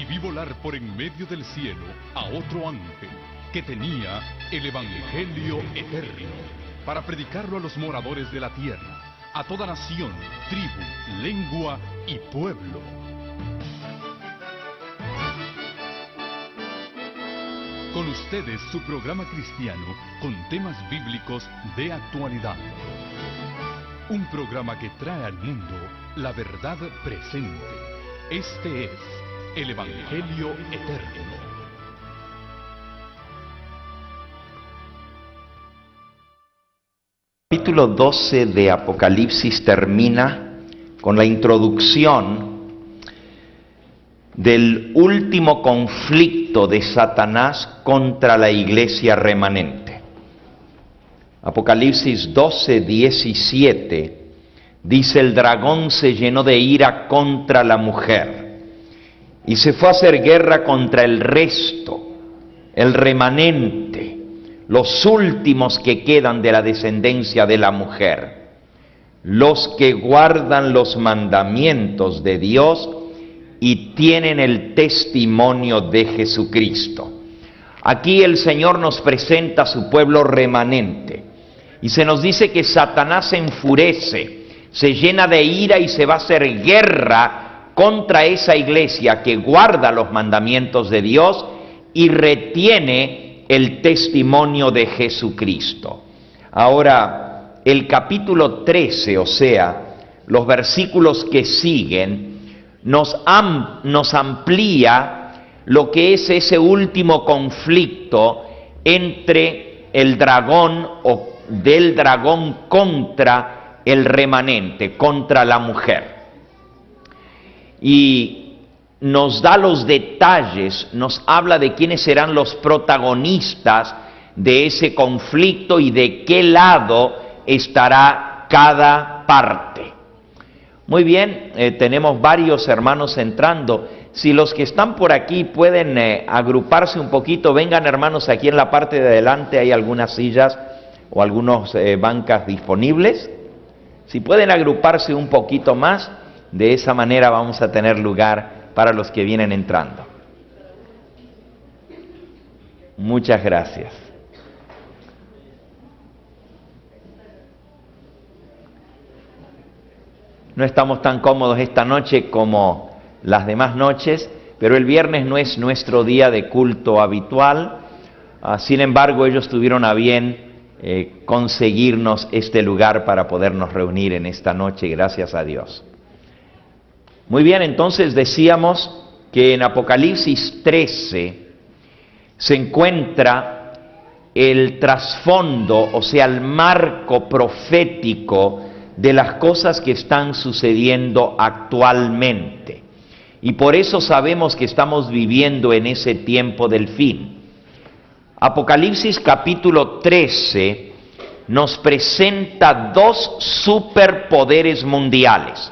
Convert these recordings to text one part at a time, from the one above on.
y vi volar por en medio del cielo a otro ángel que tenía el Evangelio eterno para predicarlo a los moradores de la tierra, a toda nación, tribu, lengua y pueblo. Con ustedes su programa cristiano con temas bíblicos de actualidad. Un programa que trae al mundo la verdad presente. Este es el Evangelio eterno. El capítulo 12 de Apocalipsis termina con la introducción del último conflicto de Satanás contra la iglesia remanente. Apocalipsis 12:17 dice: el dragón se llenó de ira contra la mujer y se fue a hacer guerra contra el resto, el remanente, los últimos que quedan de la descendencia de la mujer, los que guardan los mandamientos de Dios y tienen el testimonio de Jesucristo. Aquí el Señor nos presenta a su pueblo remanente y se nos dice que Satanás se enfurece, se llena de ira y se va a hacer guerra contra esa iglesia que guarda los mandamientos de Dios y retiene el testimonio de Jesucristo. Ahora, el capítulo 13, o sea, los versículos que siguen, nos amplía lo que es ese último conflicto entre el dragón o del dragón contra el remanente, contra la mujer. Y nos da los detalles, nos habla de quiénes serán los protagonistas de ese conflicto y de qué lado estará cada parte. Muy bien, tenemos varios hermanos entrando. Si los que están por aquí pueden agruparse un poquito, vengan hermanos aquí en la parte de adelante, hay algunas sillas o algunas bancas disponibles. Si pueden agruparse un poquito más, de esa manera vamos a tener lugar para los que vienen entrando. Muchas gracias. No estamos tan cómodos esta noche como las demás noches, pero el viernes no es nuestro día de culto habitual. Sin embargo, ellos tuvieron a bien conseguirnos este lugar para podernos reunir en esta noche, gracias a Dios. Muy bien, entonces decíamos que en Apocalipsis 13 se encuentra el trasfondo, o sea, el marco profético de las cosas que están sucediendo actualmente. Y por eso sabemos que estamos viviendo en ese tiempo del fin. Apocalipsis capítulo 13 nos presenta dos superpoderes mundiales.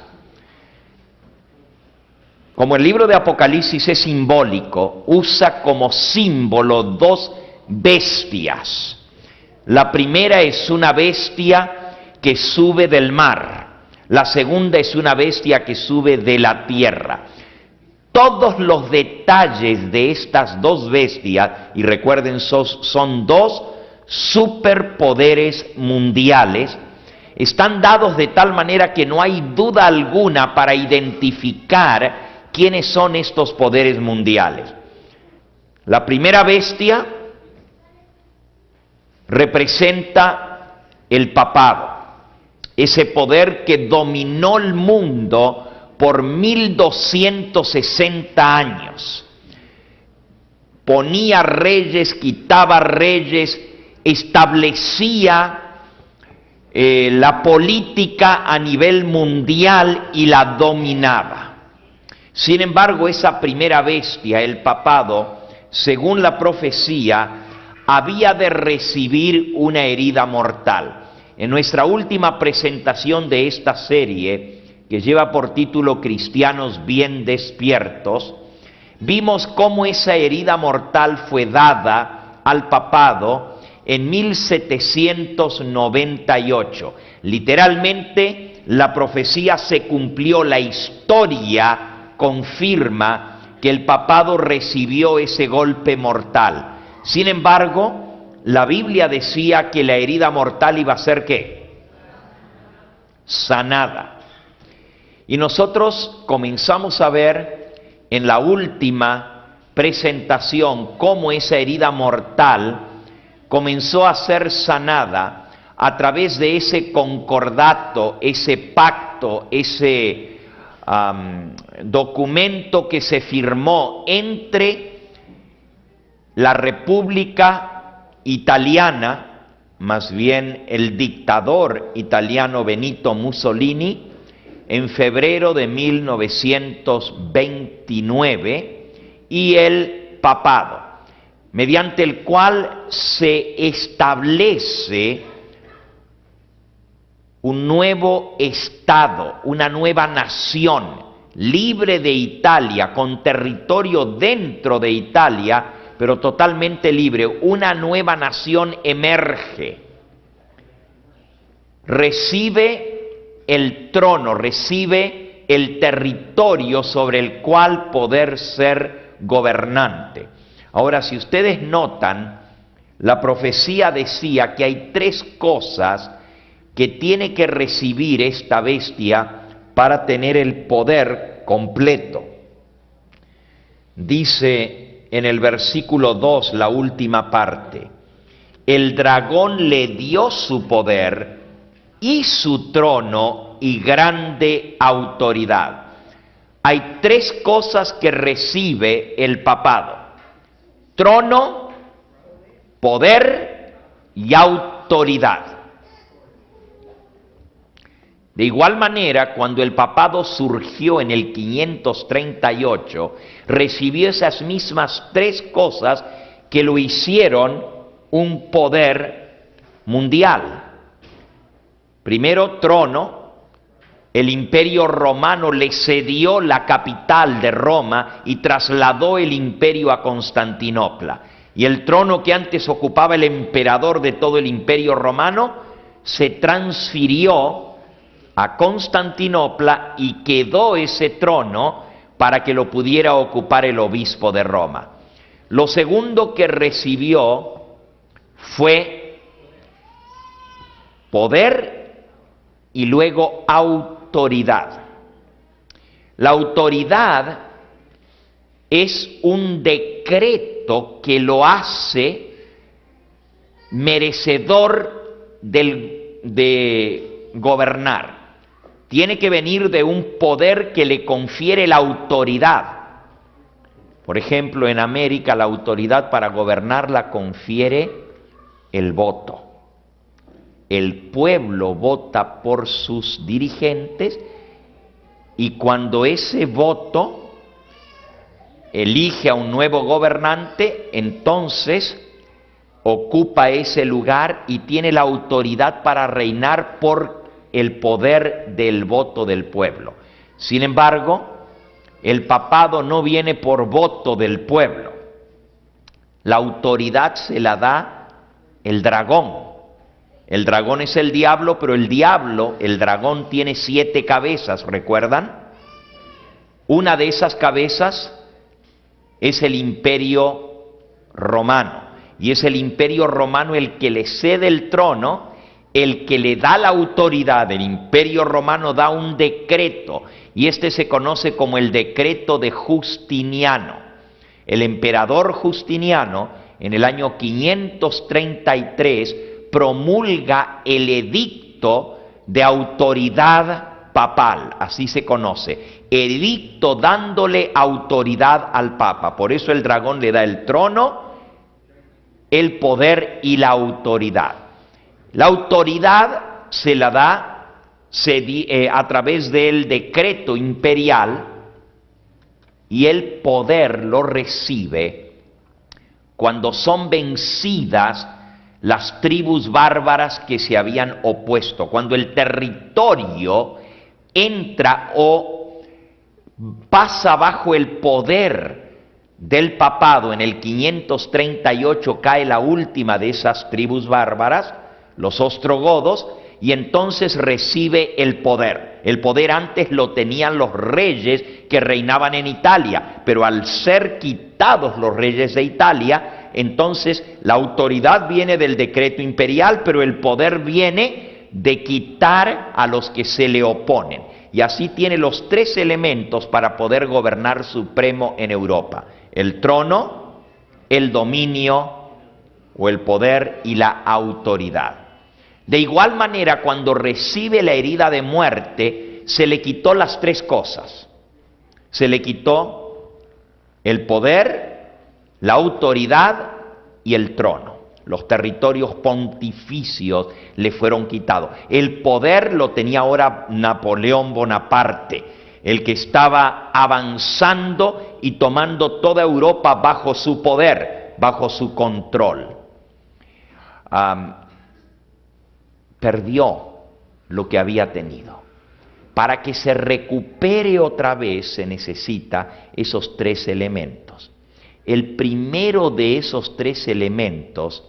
Como el libro de Apocalipsis es simbólico, usa como símbolo dos bestias. La primera es una bestia que sube del mar. La segunda es una bestia que sube de la tierra. Todos los detalles de estas dos bestias, y recuerden, son dos superpoderes mundiales, están dados de tal manera que no hay duda alguna para identificar quiénes son estos poderes mundiales. La primera bestia representa el papado, ese poder que dominó el mundo por 1260 años. Ponía reyes, quitaba reyes, establecía la política a nivel mundial y la dominaba. Sin embargo, esa primera bestia, el papado, según la profecía, había de recibir una herida mortal. En nuestra última presentación de esta serie, que lleva por título Cristianos bien despiertos, vimos cómo esa herida mortal fue dada al papado en 1798. Literalmente, la profecía se cumplió, la historia confirma que el papado recibió ese golpe mortal. Sin embargo, la Biblia decía que la herida mortal iba a ser ¿qué? Sanada. Y nosotros comenzamos a ver en la última presentación cómo esa herida mortal comenzó a ser sanada a través de ese concordato, ese pacto, ese documento que se firmó entre la República Italiana, más bien el dictador italiano Benito Mussolini, en febrero de 1929, y el papado, mediante el cual se establece un nuevo Estado, una nueva nación, libre de Italia, con territorio dentro de Italia, pero totalmente libre. Una nueva nación emerge, recibe el trono, recibe el territorio sobre el cual poder ser gobernante. Ahora, si ustedes notan, la profecía decía que hay tres cosas que tiene que recibir esta bestia para tener el poder completo. Dice en el versículo 2, la última parte: el dragón le dio su poder y su trono y grande autoridad. Hay tres cosas que recibe el papado: trono, poder y autoridad. De igual manera, cuando el papado surgió en el 538, recibió esas mismas tres cosas que lo hicieron un poder mundial. Primero, trono. El imperio romano le cedió la capital de Roma y trasladó el imperio a Constantinopla. Y el trono que antes ocupaba el emperador de todo el imperio romano se transfirió a Constantinopla y quedó ese trono para que lo pudiera ocupar el obispo de Roma. Lo segundo que recibió fue poder y luego autoridad. La autoridad es un decreto que lo hace merecedor de gobernar. Tiene que venir de un poder que le confiere la autoridad. Por ejemplo, en América la autoridad para gobernar la confiere el voto. El pueblo vota por sus dirigentes y cuando ese voto elige a un nuevo gobernante, entonces ocupa ese lugar y tiene la autoridad para reinar por el poder del voto del pueblo. Sin embargo, el papado no viene por voto del pueblo. La autoridad se la da el dragón. El dragón es el diablo, pero el dragón tiene 7 cabezas, ¿recuerdan? Una de esas cabezas es el imperio romano, y es el imperio romano el que le cede el trono, el que le da la autoridad. El imperio romano da un decreto, y este se conoce como el decreto de Justiniano. El emperador Justiniano, en el año 533, promulga el edicto de autoridad papal, así se conoce, edicto dándole autoridad al papa. Por eso el dragón le da el trono, el poder y la autoridad. La autoridad se la da a través del decreto imperial, y el poder lo recibe cuando son vencidas las tribus bárbaras que se habían opuesto, cuando el territorio entra o pasa bajo el poder del papado. En el 538 cae la última de esas tribus bárbaras, los ostrogodos, y entonces recibe el poder. El poder antes lo tenían los reyes que reinaban en Italia, pero al ser quitados los reyes de Italia, entonces la autoridad viene del decreto imperial, pero el poder viene de quitar a los que se le oponen. Y así tiene los tres elementos para poder gobernar supremo en Europa: el trono, el dominio o el poder y la autoridad. De igual manera, cuando recibe la herida de muerte, se le quitó las tres cosas. Se le quitó el poder, la autoridad y el trono. Los territorios pontificios le fueron quitados. El poder lo tenía ahora Napoleón Bonaparte, el que estaba avanzando y tomando toda Europa bajo su poder, bajo su control. Perdió lo que había tenido. Para que se recupere otra vez se necesita esos tres elementos. El primero de esos tres elementos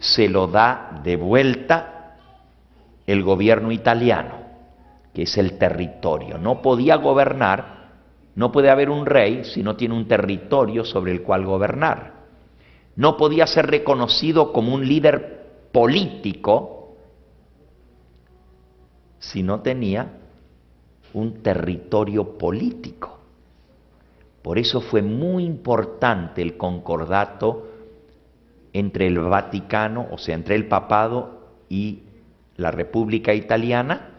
se lo da de vuelta el gobierno italiano, que es el territorio. No podía gobernar, no puede haber un rey si no tiene un territorio sobre el cual gobernar. No podía ser reconocido como un líder político si no tenía un territorio político. Por eso fue muy importante el concordato entre el Vaticano, o sea, entre el papado y la República Italiana,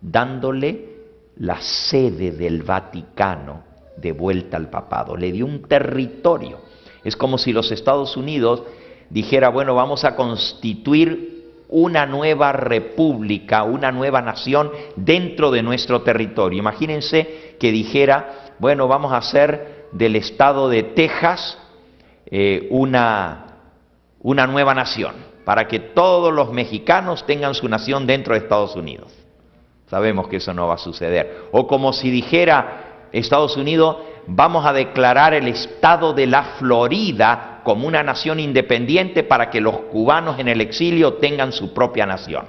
dándole la sede del Vaticano de vuelta al papado. Le dio un territorio. Es como si los Estados Unidos dijera, bueno, vamos a constituir una nueva república, una nueva nación dentro de nuestro territorio. Imagínense que dijera, bueno, vamos a hacer del estado de Texas una nueva nación, para que todos los mexicanos tengan su nación dentro de Estados Unidos. Sabemos que eso no va a suceder. O como si dijera Estados Unidos, vamos a declarar el estado de la Florida como una nación independiente para que los cubanos en el exilio tengan su propia nación.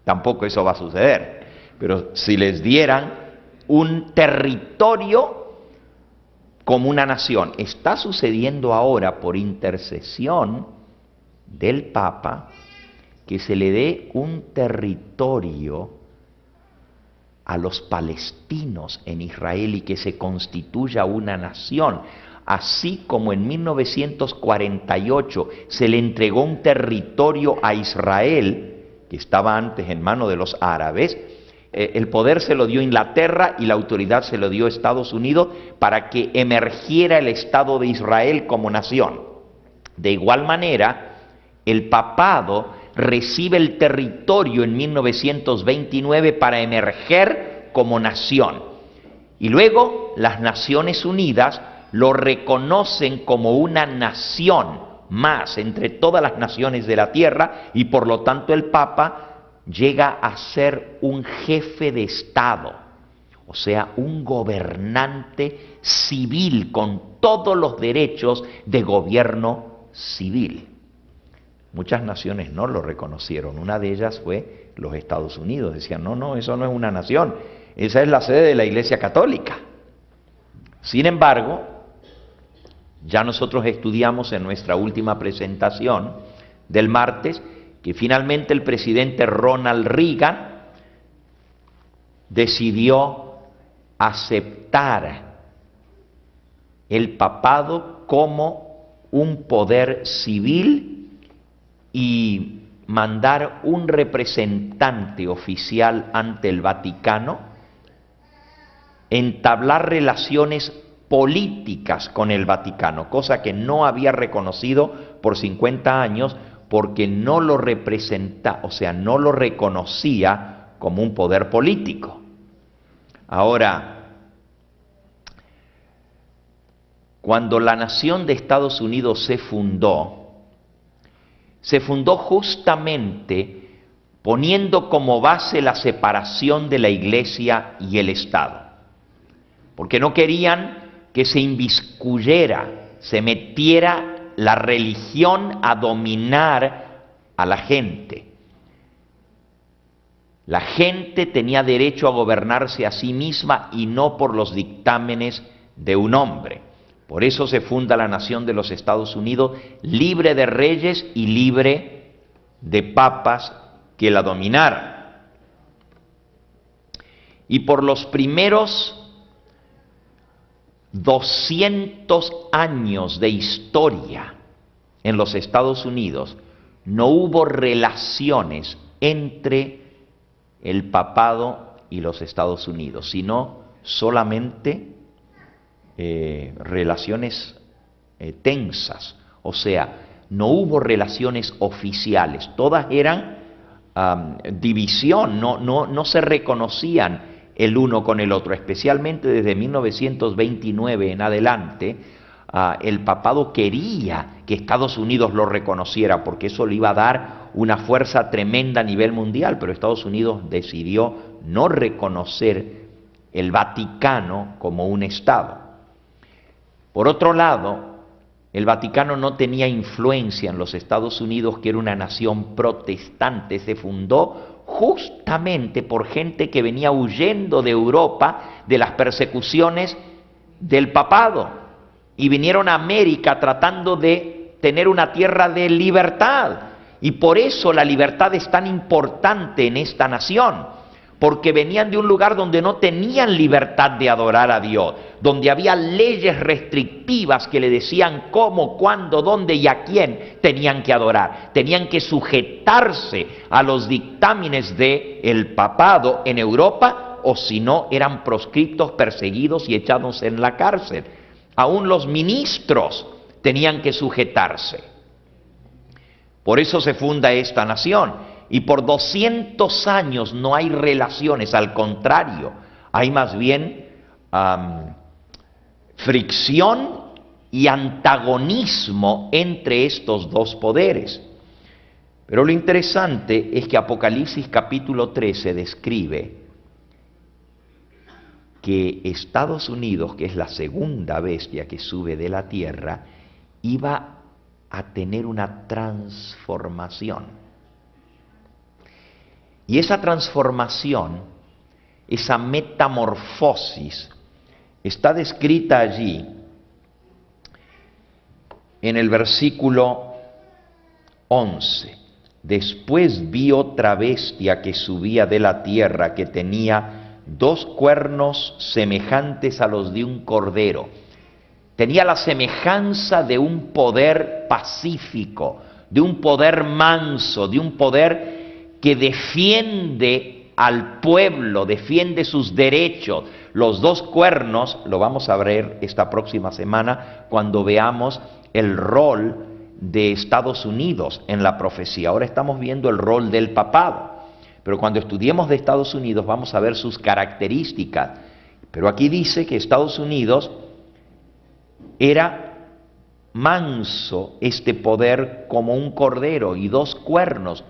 Tampoco eso va a suceder. Pero si les dieran un territorio como una nación, está sucediendo ahora por intercesión del Papa que se le dé un territorio a los palestinos en Israel y que se constituya una nación. Así como en 1948 se le entregó un territorio a Israel, que estaba antes en manos de los árabes, el poder se lo dio Inglaterra y la autoridad se lo dio Estados Unidos para que emergiera el Estado de Israel como nación. De igual manera, el papado recibe el territorio en 1929 para emerger como nación. Y luego las Naciones Unidas lo reconocen como una nación más entre todas las naciones de la tierra y por lo tanto el Papa llega a ser un jefe de Estado, o sea, un gobernante civil con todos los derechos de gobierno civil. Muchas naciones no lo reconocieron. Una de ellas fue los Estados Unidos. Decían, no, eso no es una nación. Esa es la sede de la Iglesia Católica. Sin embargo, ya nosotros estudiamos en nuestra última presentación del martes que finalmente el presidente Ronald Reagan decidió aceptar el papado como un poder civil y mandar un representante oficial ante el Vaticano, entablar relaciones políticas con el Vaticano, cosa que no había reconocido por 50 años porque no lo representa, o sea, no lo reconocía como un poder político. Ahora, cuando la nación de Estados Unidos se fundó justamente poniendo como base la separación de la Iglesia y el Estado, porque no querían que se inmiscuyera, se metiera la religión a dominar a la gente. La gente tenía derecho a gobernarse a sí misma y no por los dictámenes de un hombre. Por eso se funda la nación de los Estados Unidos, libre de reyes y libre de papas que la dominaran. Y por los primeros 200 años de historia en los Estados Unidos no hubo relaciones entre el papado y los Estados Unidos, sino solamente relaciones tensas. O sea, no hubo relaciones oficiales, todas eran división, no se reconocían el uno con el otro, especialmente desde 1929 en adelante. El papado quería que Estados Unidos lo reconociera porque eso le iba a dar una fuerza tremenda a nivel mundial, pero Estados Unidos decidió no reconocer el Vaticano como un Estado. Por otro lado, el Vaticano no tenía influencia en los Estados Unidos, que era una nación protestante. Se fundó justamente por gente que venía huyendo de Europa de las persecuciones del papado y vinieron a América tratando de tener una tierra de libertad. Y por eso la libertad es tan importante en esta nación, porque venían de un lugar donde no tenían libertad de adorar a Dios, donde había leyes restrictivas que le decían cómo, cuándo, dónde y a quién tenían que adorar. Tenían que sujetarse a los dictámenes del papado en Europa, o si no, eran proscriptos, perseguidos y echados en la cárcel. Aún los ministros tenían que sujetarse. Por eso se funda esta nación. Y por 200 años no hay relaciones, al contrario, hay más bien fricción y antagonismo entre estos dos poderes. Pero lo interesante es que Apocalipsis capítulo 13 describe que Estados Unidos, que es la segunda bestia que sube de la tierra, iba a tener una transformación. Y esa transformación, esa metamorfosis, está descrita allí en el versículo 11. Después vi otra bestia que subía de la tierra, que tenía 2 cuernos semejantes a los de un cordero. Tenía la semejanza de un poder pacífico, de un poder manso, de un poder que defiende al pueblo, defiende sus derechos. Los 2 cuernos, lo vamos a ver esta próxima semana cuando veamos el rol de Estados Unidos en la profecía. Ahora estamos viendo el rol del papado, pero cuando estudiemos de Estados Unidos vamos a ver sus características. Pero aquí dice que Estados Unidos era manso, este poder, como un cordero, y 2 cuernos.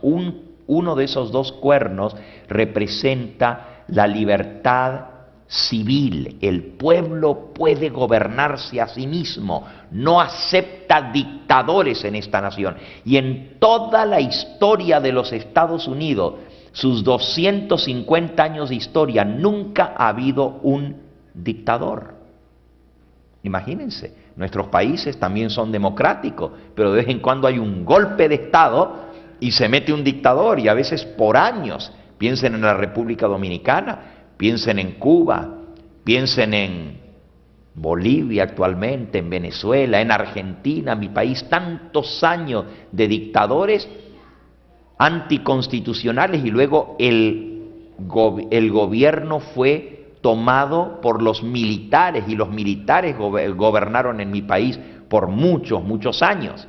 Uno de esos 2 cuernos representa la libertad civil. El pueblo puede gobernarse a sí mismo, no acepta dictadores en esta nación. Y en toda la historia de los Estados Unidos, sus 250 años de historia, nunca ha habido un dictador. Imagínense, nuestros países también son democráticos, pero de vez en cuando hay un golpe de Estado y se mete un dictador, y a veces por años. Piensen en la República Dominicana, piensen en Cuba, piensen en Bolivia actualmente, en Venezuela, en Argentina, mi país, tantos años de dictadores anticonstitucionales, y luego el gobierno fue tomado por los militares, y los militares gobernaron en mi país por muchos años.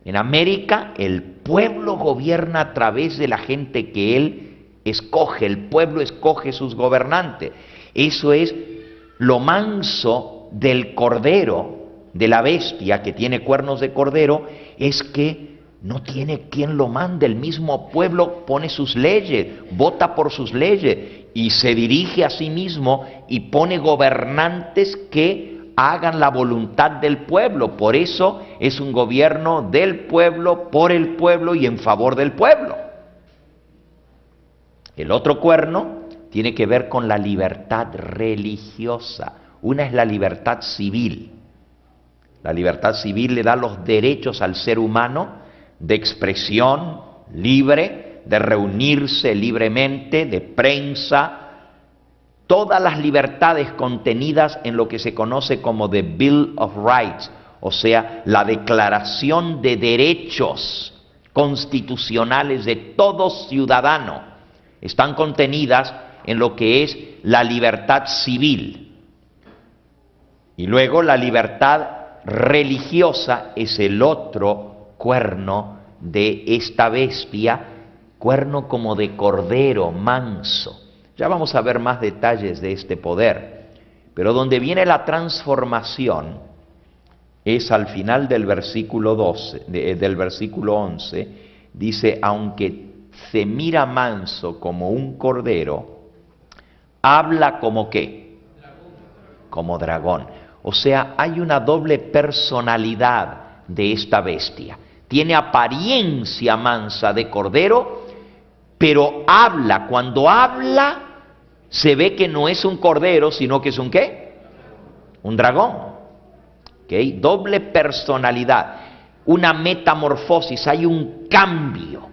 En América, el pueblo gobierna a través de la gente que él escoge. El pueblo escoge sus gobernantes. Eso es lo manso del cordero, de la bestia que tiene cuernos de cordero, es que no tiene quien lo mande. El mismo pueblo pone sus leyes, vota por sus leyes y se dirige a sí mismo y pone gobernantes que hagan la voluntad del pueblo. Por eso es un gobierno del pueblo, por el pueblo y en favor del pueblo. El otro cuerno tiene que ver con la libertad religiosa. Una es la libertad civil. La libertad civil le da los derechos al ser humano de expresión libre, de reunirse libremente, de prensa, todas las libertades contenidas en lo que se conoce como the Bill of Rights, o sea, la declaración de derechos constitucionales de todo ciudadano, están contenidas en lo que es la libertad civil. Y luego la libertad religiosa es el otro cuerno de esta bestia, cuerno como de cordero manso. Ya vamos a ver más detalles de este poder, pero donde viene la transformación es al final del versículo 11, dice, aunque se mira manso como un cordero, habla como ¿qué? Como dragón. O sea, hay una doble personalidad de esta bestia. Tiene apariencia mansa de cordero, pero habla. Cuando habla, se ve que no es un cordero, sino que es un ¿qué? Un dragón. ¿Okay? Doble personalidad, una metamorfosis, hay un cambio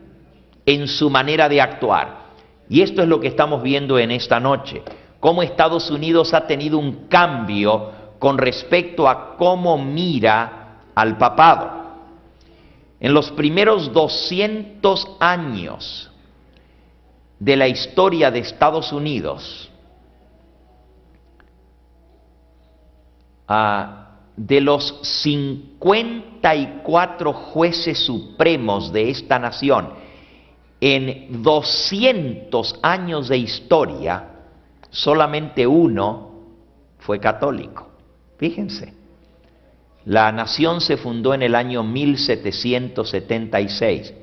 en su manera de actuar. Y esto es lo que estamos viendo en esta noche, cómo Estados Unidos ha tenido un cambio con respecto a cómo mira al papado. En los primeros 200 años de la historia de Estados Unidos, de los 54 jueces supremos de esta nación, en 200 años de historia, solamente uno fue católico. Fíjense, la nación se fundó en el año 1776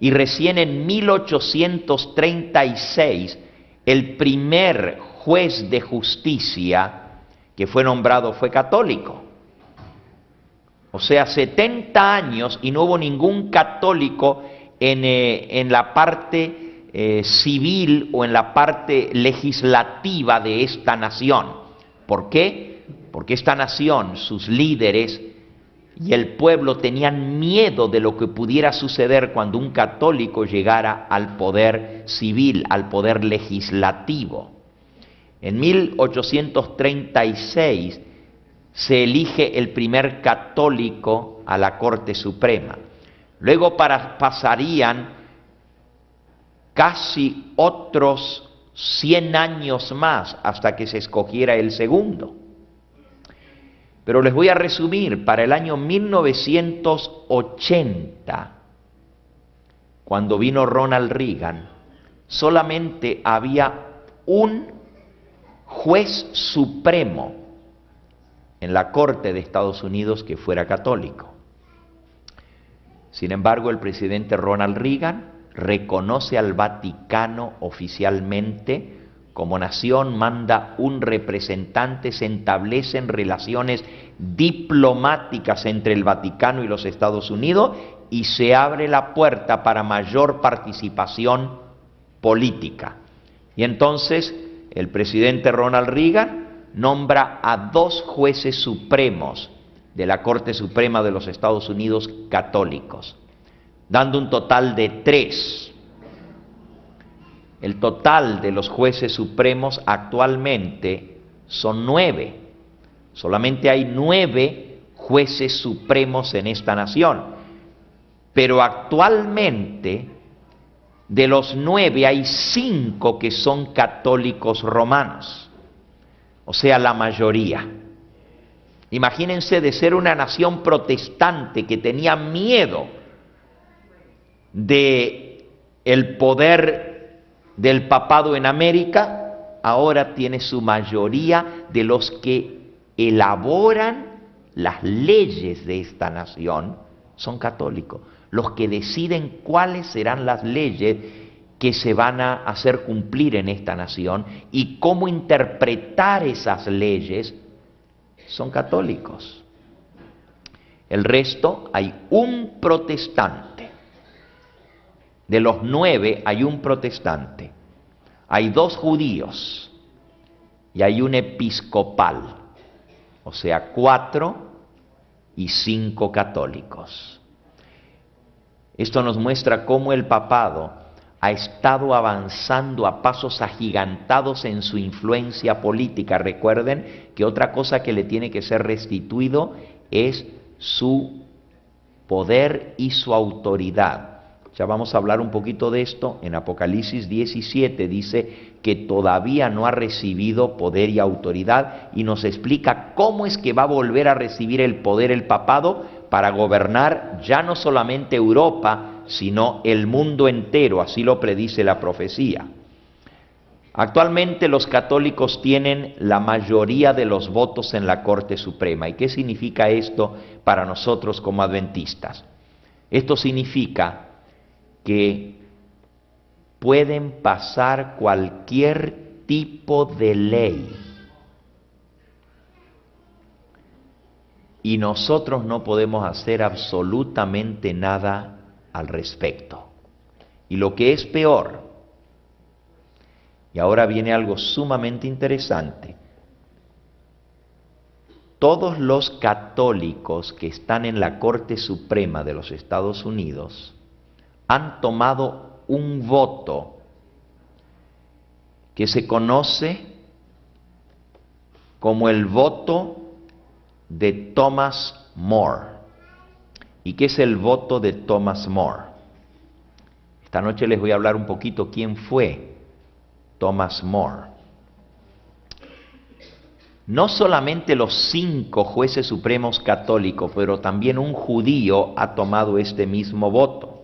y recién en 1836 el primer juez de justicia que fue nombrado fue católico. O sea, 70 años y no hubo ningún católico en la parte civil o en la parte legislativa de esta nación. ¿Por qué? Porque esta nación, sus líderes y el pueblo tenían miedo de lo que pudiera suceder cuando un católico llegara al poder civil, al poder legislativo. En 1836 se elige el primer católico a la Corte Suprema. Luego pasarían casi otros 100 años más hasta que se escogiera el segundo. Pero les voy a resumir, para el año 1980, cuando vino Ronald Reagan, solamente había un juez supremo en la Corte de Estados Unidos que fuera católico. Sin embargo, el presidente Ronald Reagan reconoce al Vaticano oficialmente como nación, manda un representante, se establecen relaciones diplomáticas entre el Vaticano y los Estados Unidos y se abre la puerta para mayor participación política. Y entonces el presidente Ronald Reagan nombra a 2 jueces supremos de la Corte Suprema de los Estados Unidos católicos, dando un total de 3. El total de los jueces supremos actualmente son 9. Solamente hay 9 jueces supremos en esta nación. Pero actualmente, de los 9 hay 5 que son católicos romanos. O sea, la mayoría. Imagínense de ser una nación protestante que tenía miedo de el poder del papado en América, ahora tiene su mayoría de los que elaboran las leyes de esta nación, son católicos. Los que deciden cuáles serán las leyes que se van a hacer cumplir en esta nación y cómo interpretar esas leyes, son católicos. El resto, hay un protestante. De los 9 hay un protestante. hay 2 judíos y hay un episcopal, o sea, 4 y 5 católicos. Esto nos muestra cómo el papado ha estado avanzando a pasos agigantados en su influencia política. Recuerden que otra cosa que le tiene que ser restituido es su poder y su autoridad. Ya vamos a hablar un poquito de esto. En Apocalipsis 17 dice que todavía no ha recibido poder y autoridad, y nos explica cómo es que va a volver a recibir el poder el papado para gobernar ya no solamente Europa, sino el mundo entero. Así lo predice la profecía. Actualmente los católicos tienen la mayoría de los votos en la Corte Suprema. ¿Y qué significa esto para nosotros como adventistas? Esto significa que pueden pasar cualquier tipo de ley y nosotros no podemos hacer absolutamente nada al respecto. Y lo que es peor, y ahora viene algo sumamente interesante, todos los católicos que están en la Corte Suprema de los Estados Unidos han tomado un voto que se conoce como el voto de Thomas More. ¿Y qué es el voto de Thomas More? Esta noche les voy a hablar un poquito quién fue Thomas More. No solamente los 5 jueces supremos católicos, pero también un judío ha tomado este mismo voto.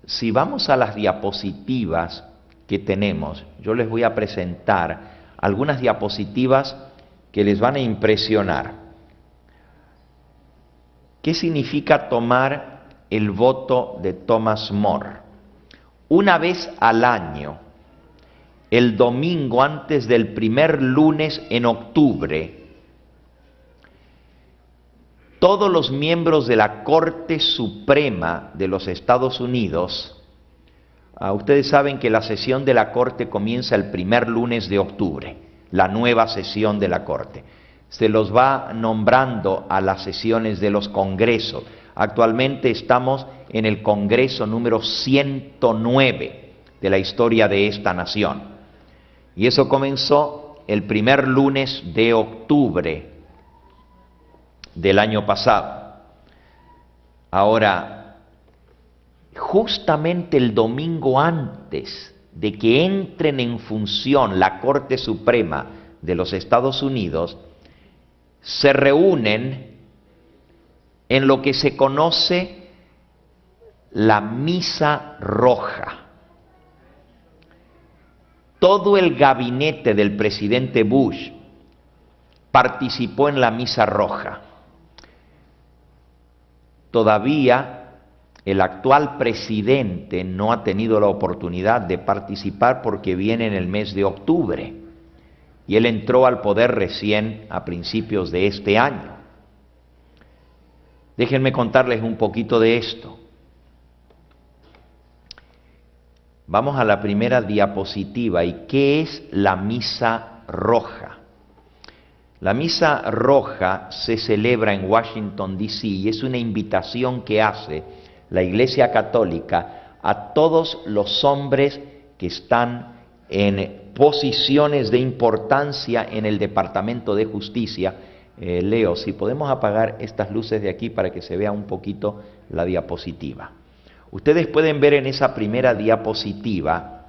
Si vamos a las diapositivas que tenemos, yo les voy a presentar algunas diapositivas que les van a impresionar. ¿Qué significa tomar el voto de Thomas More? Una vez al año, el domingo antes del primer lunes en octubre, todos los miembros de la Corte Suprema de los Estados Unidos, ustedes saben que la sesión de la Corte comienza el primer lunes de octubre, la nueva sesión de la Corte. Se los va nombrando a las sesiones de los congresos. Actualmente estamos en el Congreso número 109 de la historia de esta nación. Y eso comenzó el primer lunes de octubre del año pasado. Ahora, justamente el domingo antes de que entren en función la Corte Suprema de los Estados Unidos, se reúnen en lo que se conoce la Misa Roja. Todo el gabinete del presidente Bush participó en la Misa Roja. Todavía el actual presidente no ha tenido la oportunidad de participar porque viene en el mes de octubre y él entró al poder recién a principios de este año. Déjenme contarles un poquito de esto. Vamos a la primera diapositiva. ¿Y qué es la Misa Roja? La Misa Roja se celebra en Washington, D.C. y es una invitación que hace la Iglesia Católica a todos los hombres que están en posiciones de importancia en el Departamento de Justicia. Leo, si podemos apagar estas luces de aquí para que se vea un poquito la diapositiva. Ustedes pueden ver en esa primera diapositiva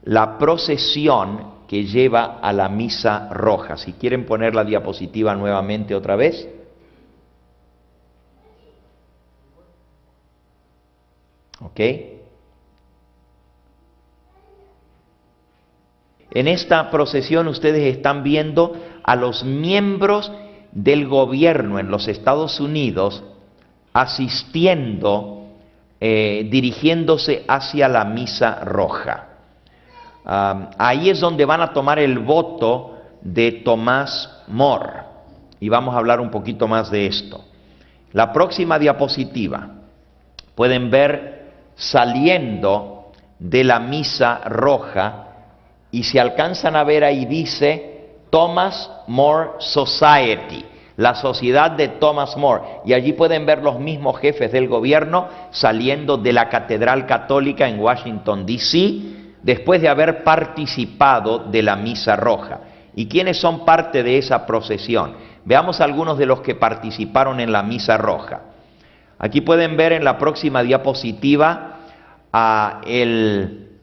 la procesión que lleva a la Misa Roja. Si quieren poner la diapositiva nuevamente otra vez. ¿Ok? En esta procesión ustedes están viendo a los miembros del gobierno en los Estados Unidos asistiendo, dirigiéndose hacia la Misa Roja. Ahí es donde van a tomar el voto de Thomas More. Y vamos a hablar un poquito más de esto. La próxima diapositiva. Pueden ver saliendo de la misa roja, y si alcanzan a ver ahí dice Thomas More Society, la sociedad de Thomas More, y allí pueden ver los mismos jefes del gobierno saliendo de la Catedral Católica en Washington, D.C., después de haber participado de la misa roja. ¿Y quiénes son parte de esa procesión? Veamos algunos de los que participaron en la misa roja. Aquí pueden ver en la próxima diapositiva a el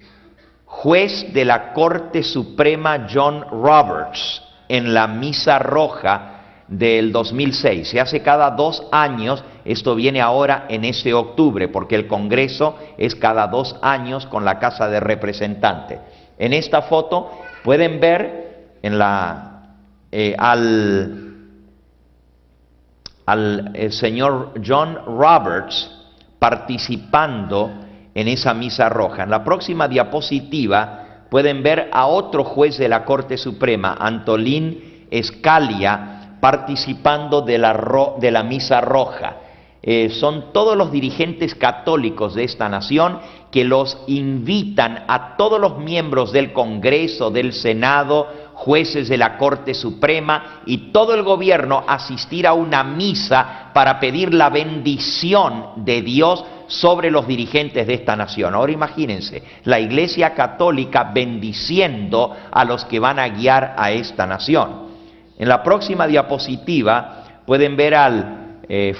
juez de la Corte Suprema John Roberts en la misa roja del 2006. Se hace cada 2 años, esto viene ahora en este octubre, porque el Congreso es cada 2 años con la Casa de Representantes. En esta foto pueden ver en al señor John Roberts participando en esa misa roja. En la próxima diapositiva pueden ver a otro juez de la Corte Suprema, Antolín Scalia, participando de la misa roja. Son todos los dirigentes católicos de esta nación que los invitan a todos los miembros del Congreso, del Senado, jueces de la Corte Suprema y todo el gobierno a asistir a una misa para pedir la bendición de Dios sobre los dirigentes de esta nación. Ahora imagínense, la Iglesia Católica bendiciendo a los que van a guiar a esta nación. En la próxima diapositiva pueden ver al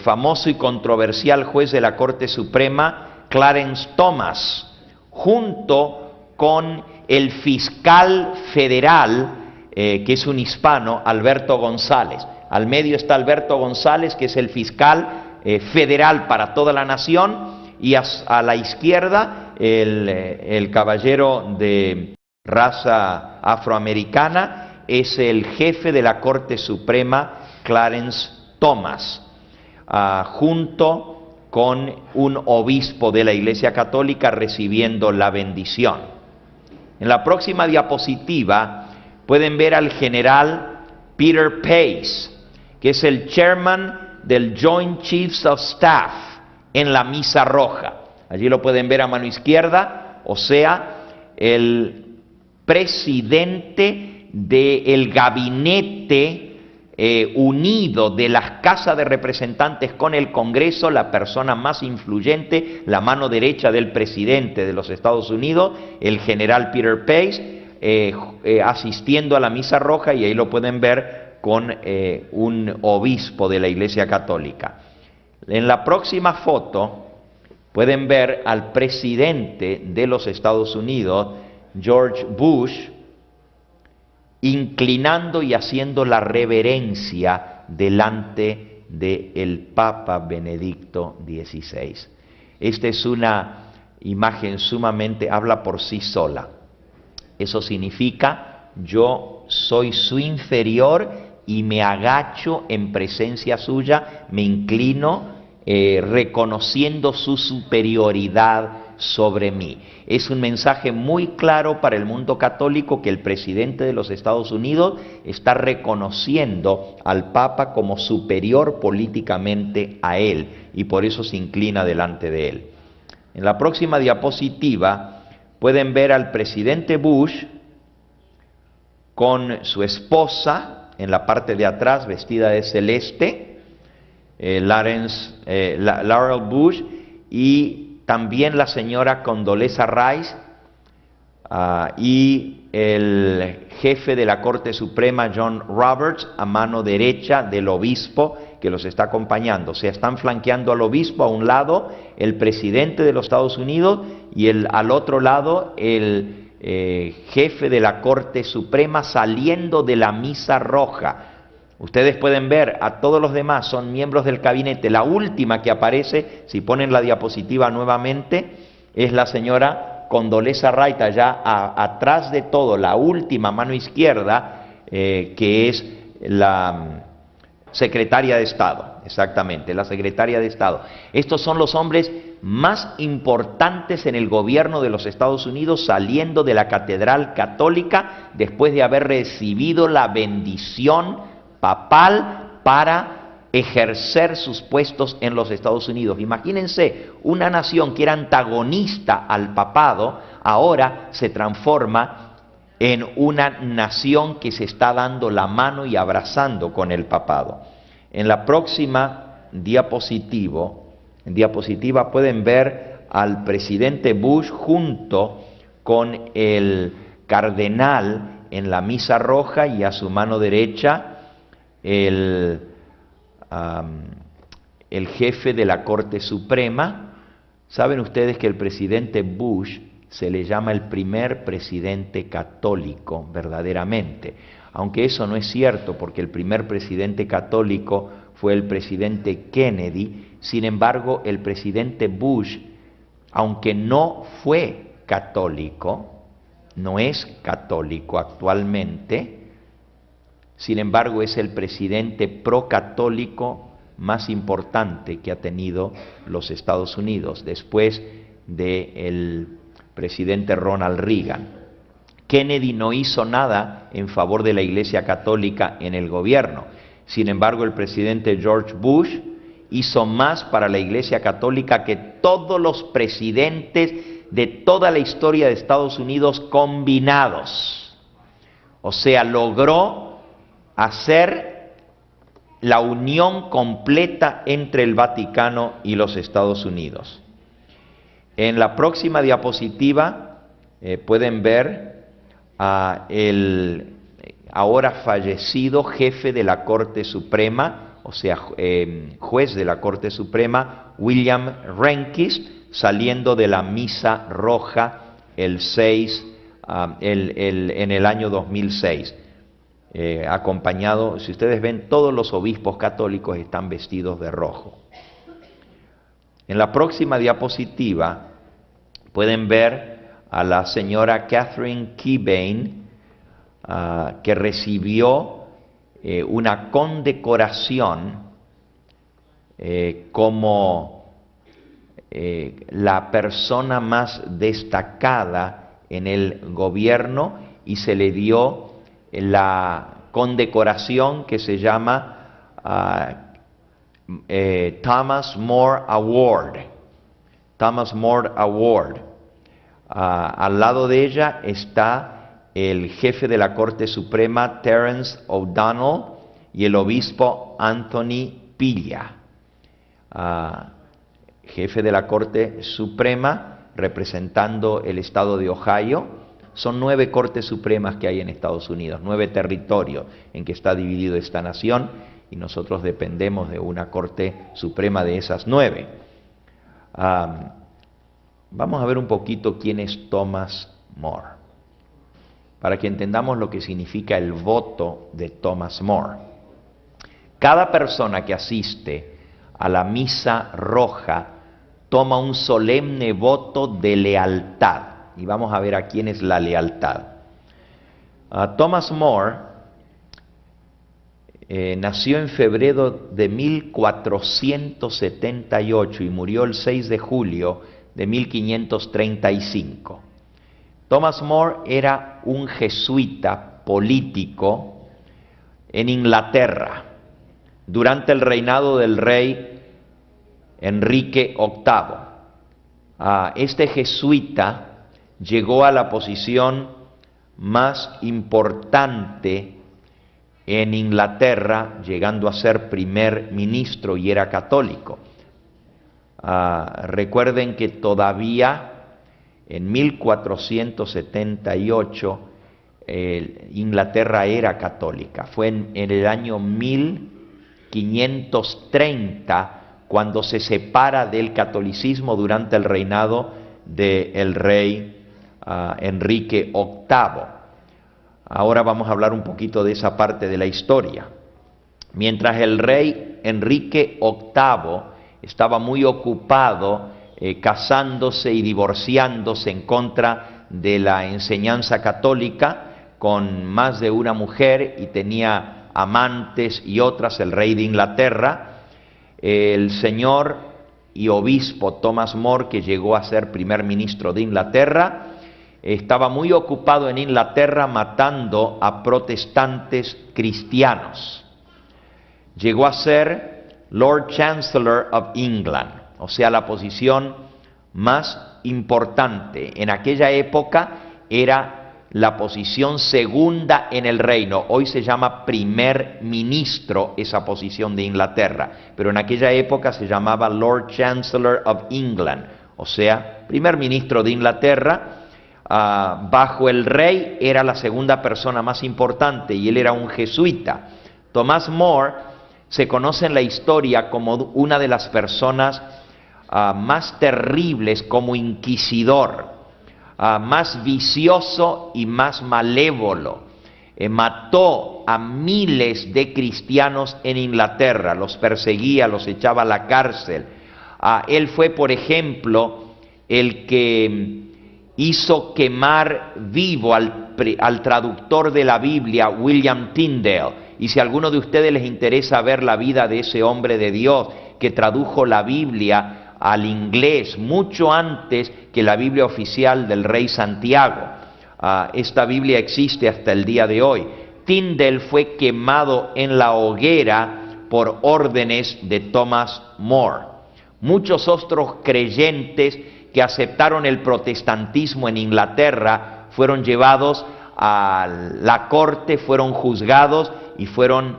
famoso y controversial juez de la Corte Suprema, Clarence Thomas, junto con el fiscal federal, que es un hispano, Alberto González. Al medio está Alberto González, que es el fiscal federal para toda la nación, y a la izquierda el caballero de raza afroamericana es el jefe de la Corte Suprema, Clarence Thomas, junto con un obispo de la Iglesia Católica recibiendo la bendición. En la próxima diapositiva pueden ver al general Peter Pace, que es el chairman del Joint Chiefs of Staff en la misa roja. Allí lo pueden ver a mano izquierda, o sea, el presidente del gabinete unido de las casas de representantes con el Congreso, la persona más influyente, la mano derecha del presidente de los Estados Unidos, el general Peter Pace, asistiendo a la misa roja, y ahí lo pueden ver con un obispo de la Iglesia Católica. En la próxima foto pueden ver al presidente de los Estados Unidos, George Bush, inclinando y haciendo la reverencia delante del Papa Benedicto XVI. Esta es una imagen sumamente, habla por sí sola. Eso significa, yo soy su inferior y me agacho en presencia suya, me inclino, reconociendo su superioridad sobre mí. Es un mensaje muy claro para el mundo católico que el presidente de los Estados Unidos está reconociendo al Papa como superior políticamente a él, y por eso se inclina delante de él. En la próxima diapositiva pueden ver al presidente Bush con su esposa en la parte de atrás, vestida de celeste, Laurel Bush, y también la señora Condoleezza Rice, y el jefe de la Corte Suprema, John Roberts, a mano derecha del obispo que los está acompañando. O sea, están flanqueando al obispo a un lado, el presidente de los Estados Unidos, y al otro lado el jefe de la Corte Suprema saliendo de la misa roja. Ustedes pueden ver a todos los demás, son miembros del gabinete. La última que aparece, si ponen la diapositiva nuevamente, es la señora Condoleezza Rice, allá atrás de todo, la última, mano izquierda, que es la secretaria de Estado, exactamente, la secretaria de Estado. Estos son los hombres más importantes en el gobierno de los Estados Unidos, saliendo de la Catedral Católica después de haber recibido la bendición papal para ejercer sus puestos en los Estados Unidos. Imagínense, una nación que era antagonista al papado, ahora se transforma en una nación que se está dando la mano y abrazando con el papado. En la próxima diapositiva pueden ver al presidente Bush junto con el cardenal en la misa roja y a su mano derecha el jefe de la Corte Suprema. Saben ustedes que el presidente Bush se le llama el primer presidente católico verdaderamente, aunque eso no es cierto porque el primer presidente católico fue el presidente Kennedy. Sin embargo, el presidente Bush, aunque no fue católico, no es católico actualmente, sin embargo es el presidente procatólico más importante que ha tenido los Estados Unidos después del presidente Ronald Reagan. Kennedy no hizo nada en favor de la Iglesia Católica en el gobierno. Sin embargo, el presidente George Bush hizo más para la Iglesia Católica que todos los presidentes de toda la historia de Estados Unidos combinados. O sea, logró hacer la unión completa entre el Vaticano y los Estados Unidos. En la próxima diapositiva pueden ver el ahora fallecido jefe de la Corte Suprema, o sea, juez de la Corte Suprema, William Rehnquist, saliendo de la misa roja en el año 2006, acompañado, si ustedes ven, todos los obispos católicos están vestidos de rojo. En la próxima diapositiva pueden ver a la señora Catherine Kebane, que recibió una condecoración como la persona más destacada en el gobierno, y se le dio la condecoración que se llama Thomas More Award. Thomas More Award. Al lado de ella está el jefe de la Corte Suprema, Terence O'Donnell, y el obispo Anthony Pilla. Jefe de la Corte Suprema, representando el estado de Ohio. Son 9 Cortes Supremas que hay en Estados Unidos, 9 territorios en que está dividido esta nación, y nosotros dependemos de una Corte Suprema de esas 9. Vamos a ver un poquito quién es Thomas More, para que entendamos lo que significa el voto de Thomas More. Cada persona que asiste a la misa roja toma un solemne voto de lealtad. Y vamos a ver a quién es la lealtad. Thomas More nació en febrero de 1478 y murió el 6 de julio de 1535. Thomas More era un jesuita político en Inglaterra durante el reinado del rey Enrique VIII. Este jesuita llegó a la posición más importante en Inglaterra, llegando a ser primer ministro, y era católico. Recuerden que todavía en 1478 Inglaterra era católica. Fue en el año 1530 cuando se separa del catolicismo durante el reinado del rey Enrique VIII. Ahora vamos a hablar un poquito de esa parte de la historia. Mientras el rey Enrique VIII estaba muy ocupado casándose y divorciándose en contra de la enseñanza católica con más de una mujer, y tenía amantes y otras, el rey de Inglaterra, el señor y obispo Thomas More, que llegó a ser primer ministro de Inglaterra, estaba muy ocupado en Inglaterra matando a protestantes cristianos. Llegó a ser Lord Chancellor of England, o sea, la posición más importante. En aquella época era la posición segunda en el reino. Hoy se llama primer ministro esa posición de Inglaterra, pero en aquella época se llamaba Lord Chancellor of England, o sea, primer ministro de Inglaterra. Bajo el rey era la segunda persona más importante y él era un jesuita. Thomas More se conoce en la historia como una de las personas más terribles como inquisidor, más vicioso y más malévolo. Mató a miles de cristianos en Inglaterra, los perseguía, los echaba a la cárcel. Él fue, por ejemplo, el que hizo quemar vivo al traductor de la Biblia, William Tyndale. Y si a alguno de ustedes les interesa ver la vida de ese hombre de Dios que tradujo la Biblia al inglés mucho antes que la Biblia oficial del rey Santiago, esta Biblia existe hasta el día de hoy. Tyndale fue quemado en la hoguera por órdenes de Thomas More. Muchos otros creyentes que aceptaron el protestantismo en Inglaterra fueron llevados a la corte, fueron juzgados y fueron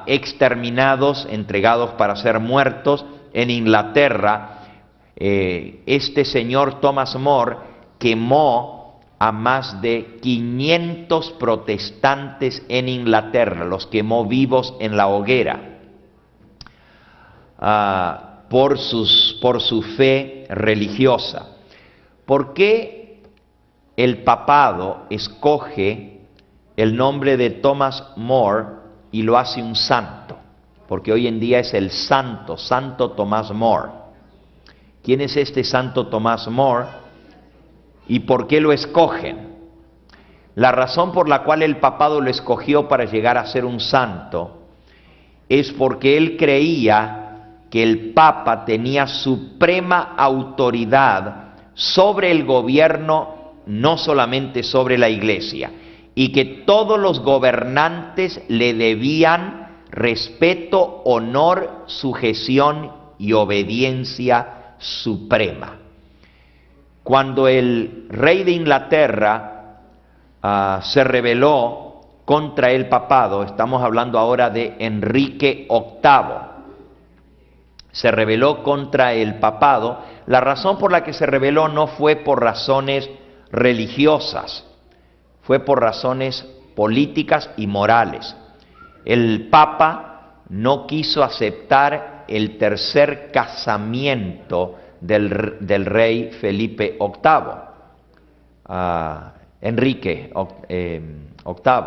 exterminados, entregados para ser muertos en Inglaterra. Este señor Thomas More quemó a más de 500 protestantes en Inglaterra, los quemó vivos en la hoguera por su fe religiosa. ¿Por qué el papado escoge el nombre de Thomas More y lo hace un santo? Porque hoy en día es el Santo Tomás More. ¿Quién es este Santo Tomás More y por qué lo escogen? La razón por la cual el papado lo escogió para llegar a ser un santo es porque él creía que el Papa tenía suprema autoridad sobre el gobierno, no solamente sobre la Iglesia, y que todos los gobernantes le debían respeto, honor, sujeción y obediencia suprema. Cuando el rey de Inglaterra se rebeló contra el papado, estamos hablando ahora de Enrique VIII, se rebeló contra el papado. La razón por la que se rebeló no fue por razones religiosas, fue por razones políticas y morales. El Papa no quiso aceptar el tercer casamiento del rey Felipe VIII, Enrique VIII,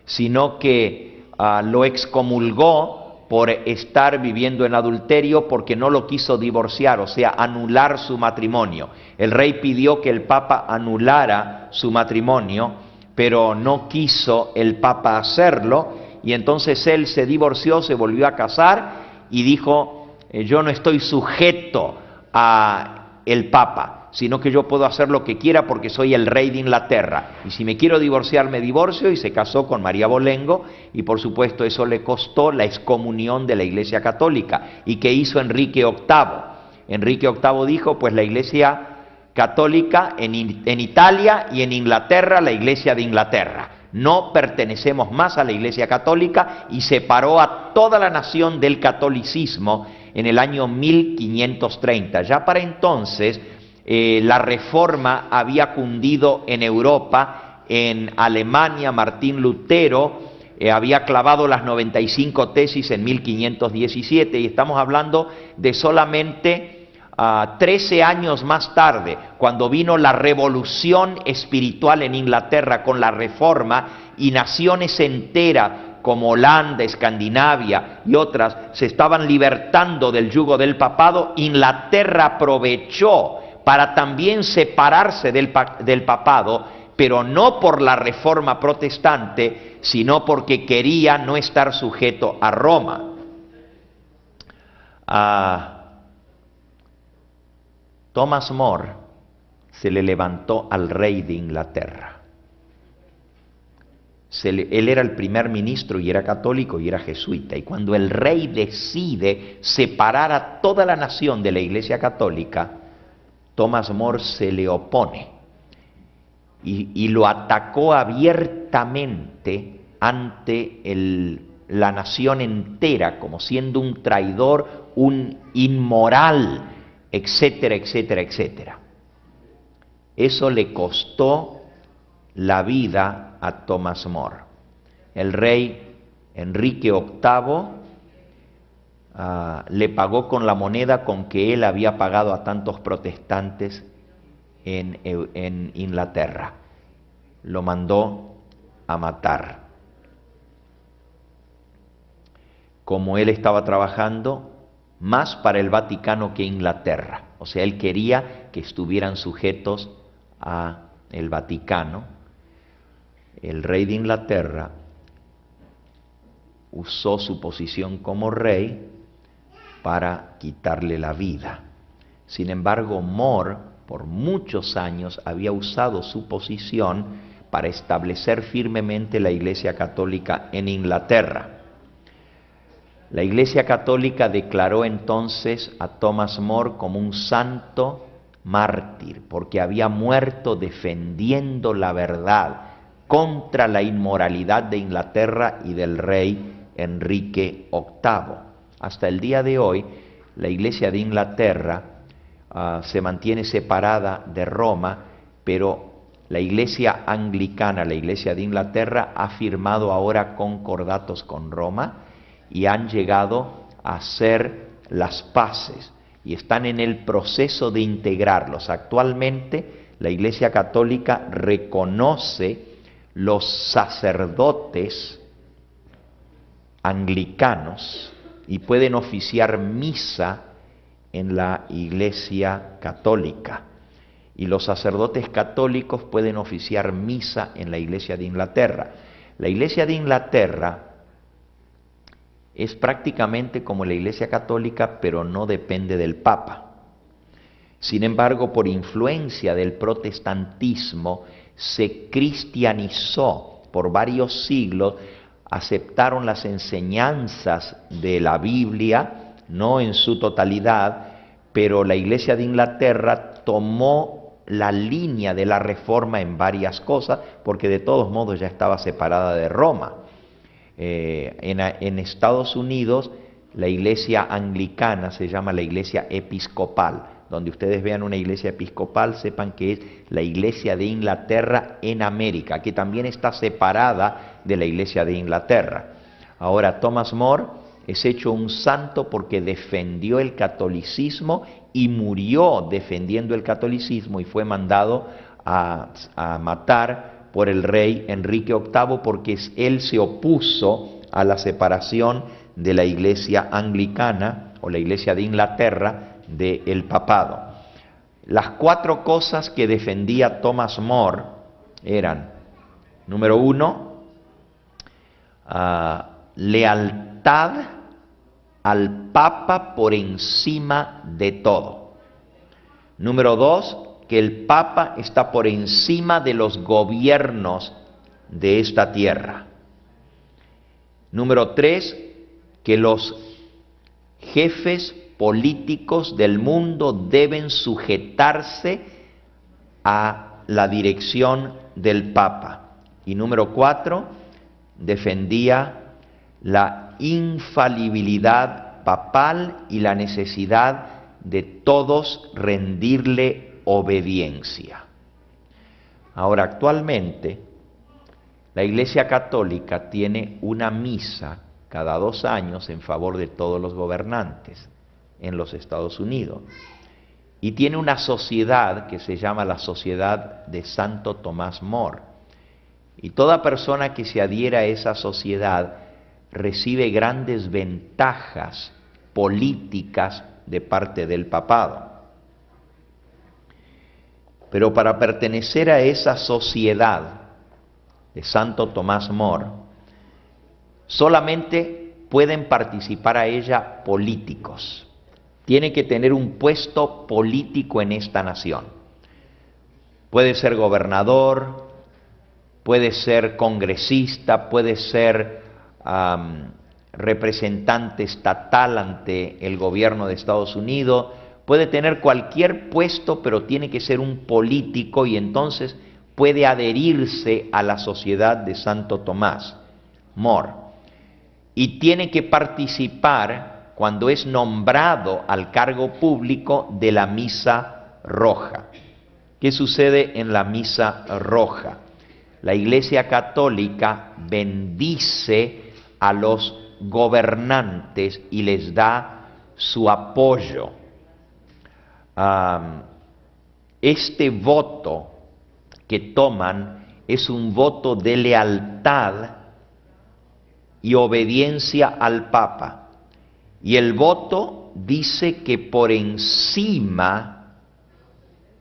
sino que lo excomulgó por estar viviendo en adulterio, porque no lo quiso divorciar, o sea, anular su matrimonio. El rey pidió que el Papa anulara su matrimonio, pero no quiso el Papa hacerlo, y entonces él se divorció, se volvió a casar y dijo: yo no estoy sujeto a el Papa, sino que yo puedo hacer lo que quiera porque soy el rey de Inglaterra, y si me quiero divorciar me divorcio. Y se casó con María Bolengo, y por supuesto eso le costó la excomunión de la Iglesia Católica. ¿Y qué hizo Enrique VIII? Enrique VIII dijo: pues la Iglesia Católica en Italia y en Inglaterra, la Iglesia de Inglaterra, no pertenecemos más a la Iglesia Católica, y separó a toda la nación del catolicismo en el año 1530. Ya para entonces la Reforma había cundido en Europa. En Alemania, Martín Lutero había clavado las 95 tesis en 1517, y estamos hablando de solamente 13 años más tarde, cuando vino la revolución espiritual en Inglaterra con la Reforma, y naciones enteras como Holanda, Escandinavia y otras se estaban libertando del yugo del papado. Inglaterra aprovechó para también separarse del papado, pero no por la Reforma protestante, sino porque quería no estar sujeto a Roma. Thomas More se le levantó al rey de Inglaterra. Él era el primer ministro y era católico y era jesuita. Y cuando el rey decide separar a toda la nación de la Iglesia Católica, Thomas More se le opone y lo atacó abiertamente ante la nación entera, como siendo un traidor, un inmoral, etcétera, etcétera, etcétera. Eso le costó la vida a Thomas More. El rey Enrique VIII le pagó con la moneda con que él había pagado a tantos protestantes en Inglaterra. Lo mandó a matar. Como él estaba trabajando más para el Vaticano que Inglaterra. O sea, él quería que estuvieran sujetos a el Vaticano. El rey de Inglaterra usó su posición como rey para quitarle la vida. Sin embargo, More, por muchos años, había usado su posición para establecer firmemente la Iglesia Católica en Inglaterra. La Iglesia Católica declaró entonces a Thomas More como un santo mártir, porque había muerto defendiendo la verdad contra la inmoralidad de Inglaterra y del rey Enrique VIII. Hasta el día de hoy, la Iglesia de Inglaterra se mantiene separada de Roma, pero la Iglesia anglicana, la Iglesia de Inglaterra, ha firmado ahora concordatos con Roma y han llegado a hacer las paces y están en el proceso de integrarlos. Actualmente la Iglesia Católica reconoce los sacerdotes anglicanos y pueden oficiar misa en la Iglesia Católica. Y los sacerdotes católicos pueden oficiar misa en la Iglesia de Inglaterra. La Iglesia de Inglaterra es prácticamente como la Iglesia Católica, pero no depende del Papa. Sin embargo, por influencia del protestantismo, se cristianizó por varios siglos, aceptaron las enseñanzas de la Biblia, no en su totalidad, pero la Iglesia de Inglaterra tomó la línea de la Reforma en varias cosas, porque de todos modos ya estaba separada de Roma. En Estados Unidos, la iglesia anglicana se llama la iglesia episcopal. Donde ustedes vean una iglesia episcopal, sepan que es la iglesia de Inglaterra en América, que también está separada de la iglesia de Inglaterra. Ahora, Thomas More es hecho un santo porque defendió el catolicismo y murió defendiendo el catolicismo y fue mandado a matar por el rey Enrique VIII porque él se opuso a la separación de la iglesia anglicana o la iglesia de Inglaterra del papado. Las 4 cosas que defendía Thomas More eran, número 1, lealtad al Papa por encima de todo. Número 2, que el Papa está por encima de los gobiernos de esta tierra. Número 3, que los jefes políticos del mundo deben sujetarse a la dirección del Papa. Y número 4, defendía la infalibilidad papal y la necesidad de todos rendirle obediencia. Ahora, actualmente, la Iglesia Católica tiene una misa cada 2 años en favor de todos los gobernantes en los Estados Unidos. Y tiene una sociedad que se llama la Sociedad de Santo Tomás More. Y toda persona que se adhiera a esa sociedad recibe grandes ventajas políticas de parte del papado. Pero para pertenecer a esa sociedad de Santo Tomás More, solamente pueden participar a ella políticos. Tiene que tener un puesto político en esta nación. Puede ser gobernador, puede ser congresista, puede ser representante estatal ante el gobierno de Estados Unidos, puede tener cualquier puesto, pero tiene que ser un político y entonces puede adherirse a la Sociedad de Santo Tomás More. Y tiene que participar, cuando es nombrado al cargo público, de la misa roja. ¿Qué sucede en la misa roja? La Iglesia Católica bendice a los gobernantes y les da su apoyo. Este voto que toman es un voto de lealtad y obediencia al Papa. Y el voto dice que por encima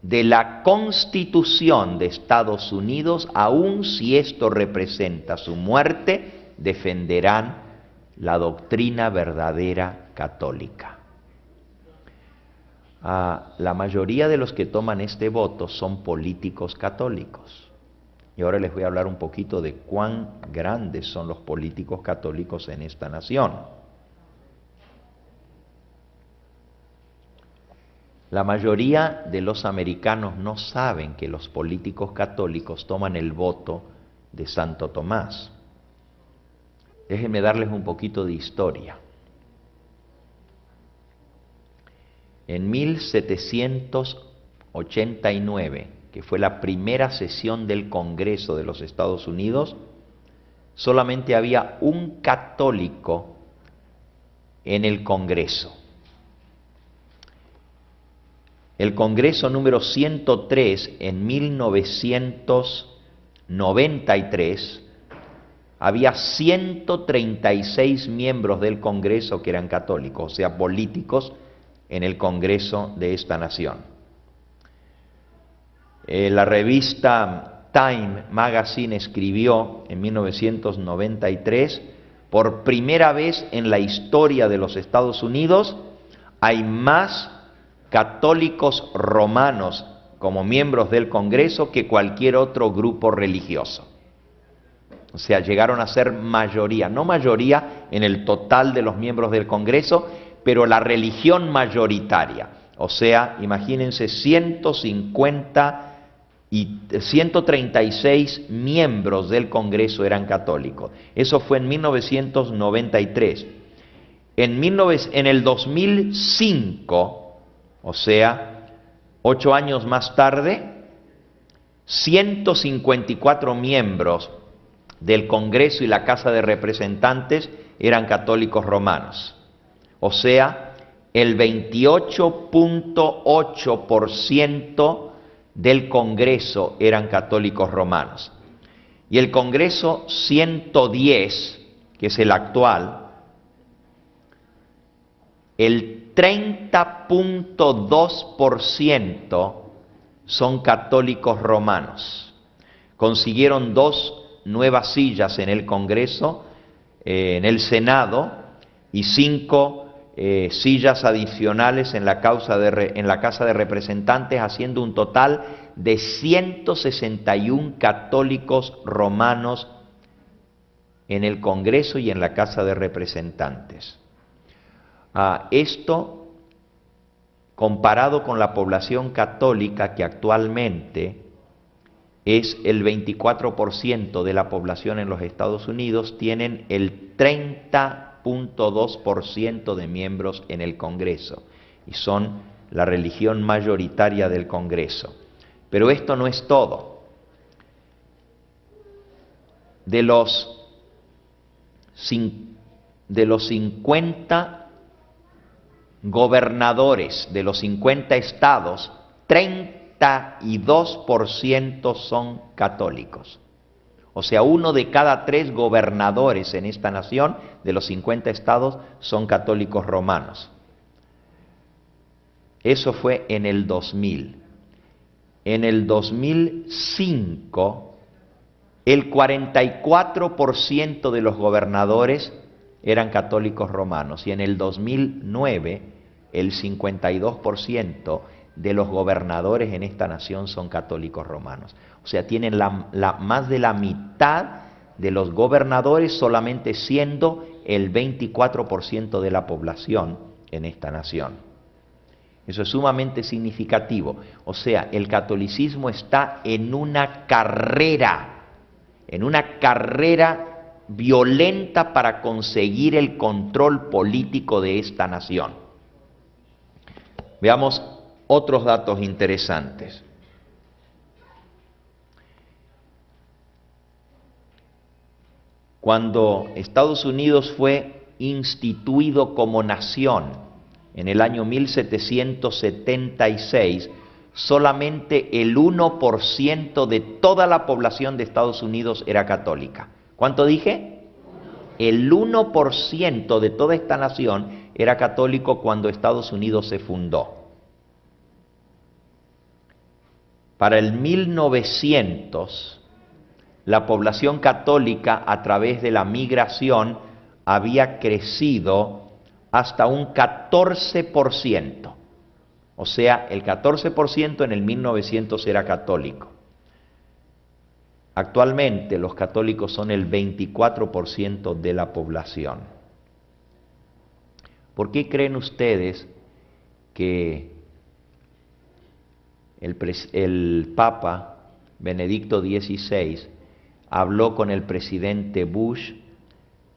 de la Constitución de Estados Unidos, aun si esto representa su muerte, defenderán la doctrina verdadera católica. La mayoría de los que toman este voto son políticos católicos. Y ahora les voy a hablar un poquito de cuán grandes son los políticos católicos en esta nación. La mayoría de los americanos no saben que los políticos católicos toman el voto de Santo Tomás. Déjenme darles un poquito de historia. En 1789, que fue la primera sesión del Congreso de los Estados Unidos, solamente había un católico en el Congreso. El Congreso número 103, en 1993, había 136 miembros del Congreso que eran católicos, o sea, políticos en el Congreso de esta nación. La revista Time Magazine escribió en 1993, por primera vez en la historia de los Estados Unidos, hay más católicos romanos como miembros del Congreso que cualquier otro grupo religioso. O sea, llegaron a ser mayoría, no mayoría en el total de los miembros del Congreso, pero la religión mayoritaria. O sea, imagínense 136 miembros del Congreso eran católicos. Eso fue en 1993. En el 2005, o sea, 8 años más tarde, 154 miembros del Congreso y la Casa de Representantes eran católicos romanos. O sea, el 28.8% del Congreso eran católicos romanos. Y el Congreso 110, que es el actual, el 30.2% son católicos romanos. Consiguieron 2 nuevas sillas en el Congreso, en el Senado, y 5 sillas adicionales en la Casa de Representantes, haciendo un total de 161 católicos romanos en el Congreso y en la Casa de Representantes. Esto, comparado con la población católica, que actualmente es el 24% de la población en los Estados Unidos, tienen el 30.2% de miembros en el Congreso y son la religión mayoritaria del Congreso. Pero esto no es todo. De los 50 gobernadores de los 50 estados, 32% son católicos. O sea, 1 de cada 3 gobernadores en esta nación de los 50 estados son católicos romanos. Eso fue en el 2000. En el 2005, el 44% de los gobernadores eran católicos romanos y en el 2009 el 52% de los gobernadores en esta nación son católicos romanos. O sea, tienen más de la mitad de los gobernadores solamente siendo el 24% de la población en esta nación. Eso es sumamente significativo. O sea, el catolicismo está en una carrera violenta para conseguir el control político de esta nación. Veamos otros datos interesantes. Cuando Estados Unidos fue instituido como nación en el año 1776, solamente el 1% de toda la población de Estados Unidos era católica. ¿Cuánto dije? El 1% de toda esta nación era católico cuando Estados Unidos se fundó. Para el 1900, la población católica a través de la migración había crecido hasta un 14%. O sea, el 14% en el 1900 era católico. Actualmente los católicos son el 24% de la población. ¿Por qué creen ustedes que el Papa Benedicto XVI habló con el presidente Bush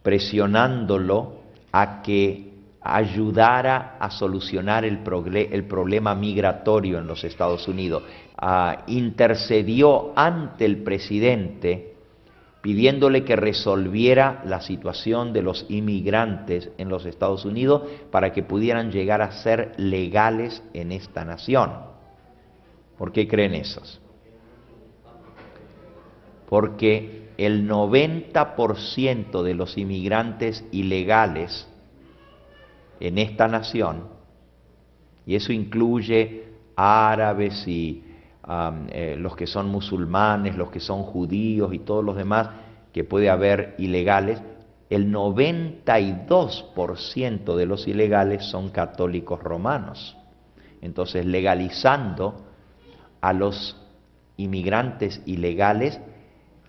presionándolo a que ayudara a solucionar el problema migratorio en los Estados Unidos? Intercedió ante el presidente pidiéndole que resolviera la situación de los inmigrantes en los Estados Unidos para que pudieran llegar a ser legales en esta nación. ¿Por qué creen esos? Porque el 90% de los inmigrantes ilegales en esta nación, y eso incluye árabes y los que son musulmanes, los que son judíos y todos los demás que puede haber ilegales, el 92% de los ilegales son católicos romanos. Entonces, legalizando a los inmigrantes ilegales,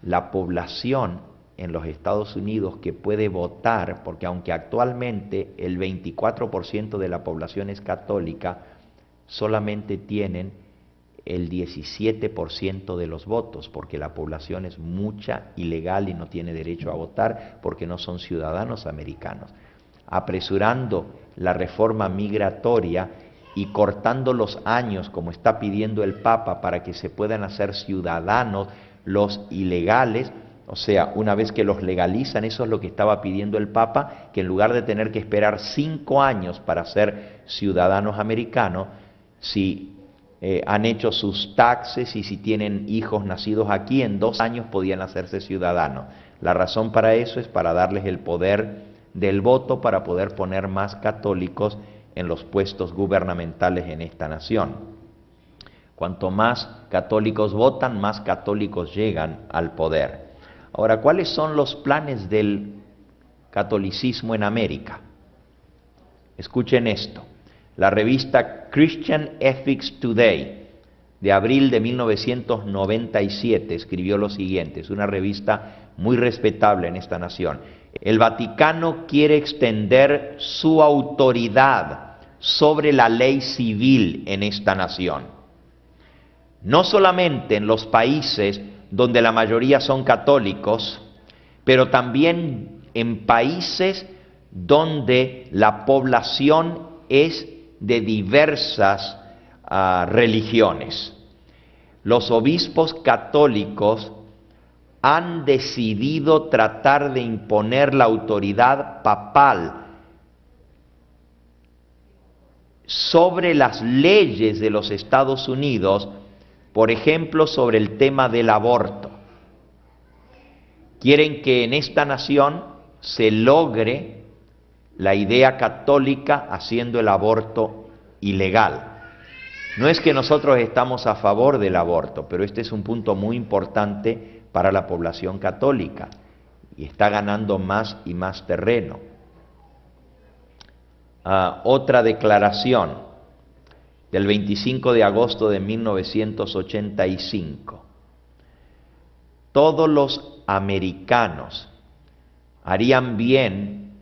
la población en los Estados Unidos que puede votar, porque aunque actualmente el 24% de la población es católica, solamente tienen el 17% de los votos, porque la población es mucha ilegal y no tiene derecho a votar porque no son ciudadanos americanos. Apresurando la reforma migratoria y cortando los años, como está pidiendo el Papa, para que se puedan hacer ciudadanos los ilegales, o sea, una vez que los legalizan, eso es lo que estaba pidiendo el Papa, que en lugar de tener que esperar 5 años para ser ciudadanos americanos, si han hecho sus taxes y si tienen hijos nacidos aquí, en 2 años podían hacerse ciudadanos. La razón para eso es para darles el poder del voto, para poder poner más católicos en los puestos gubernamentales en esta nación. Cuanto más católicos votan, más católicos llegan al poder. Ahora, ¿cuáles son los planes del catolicismo en América? Escuchen esto. La revista Christian Ethics Today, de abril de 1997, escribió lo siguiente. Es una revista muy respetable en esta nación. El Vaticano quiere extender su autoridad sobre la ley civil en esta nación. No solamente en los países donde la mayoría son católicos, pero también en países donde la población es de diversas religiones. Los obispos católicos han decidido tratar de imponer la autoridad papal sobre las leyes de los Estados Unidos, por ejemplo, sobre el tema del aborto. Quieren que en esta nación se logre la idea católica haciendo el aborto ilegal. No es que nosotros estamos a favor del aborto, pero este es un punto muy importante para la población católica y está ganando más y más terreno. Otra declaración. del 25 de agosto de 1985. Todos los americanos harían bien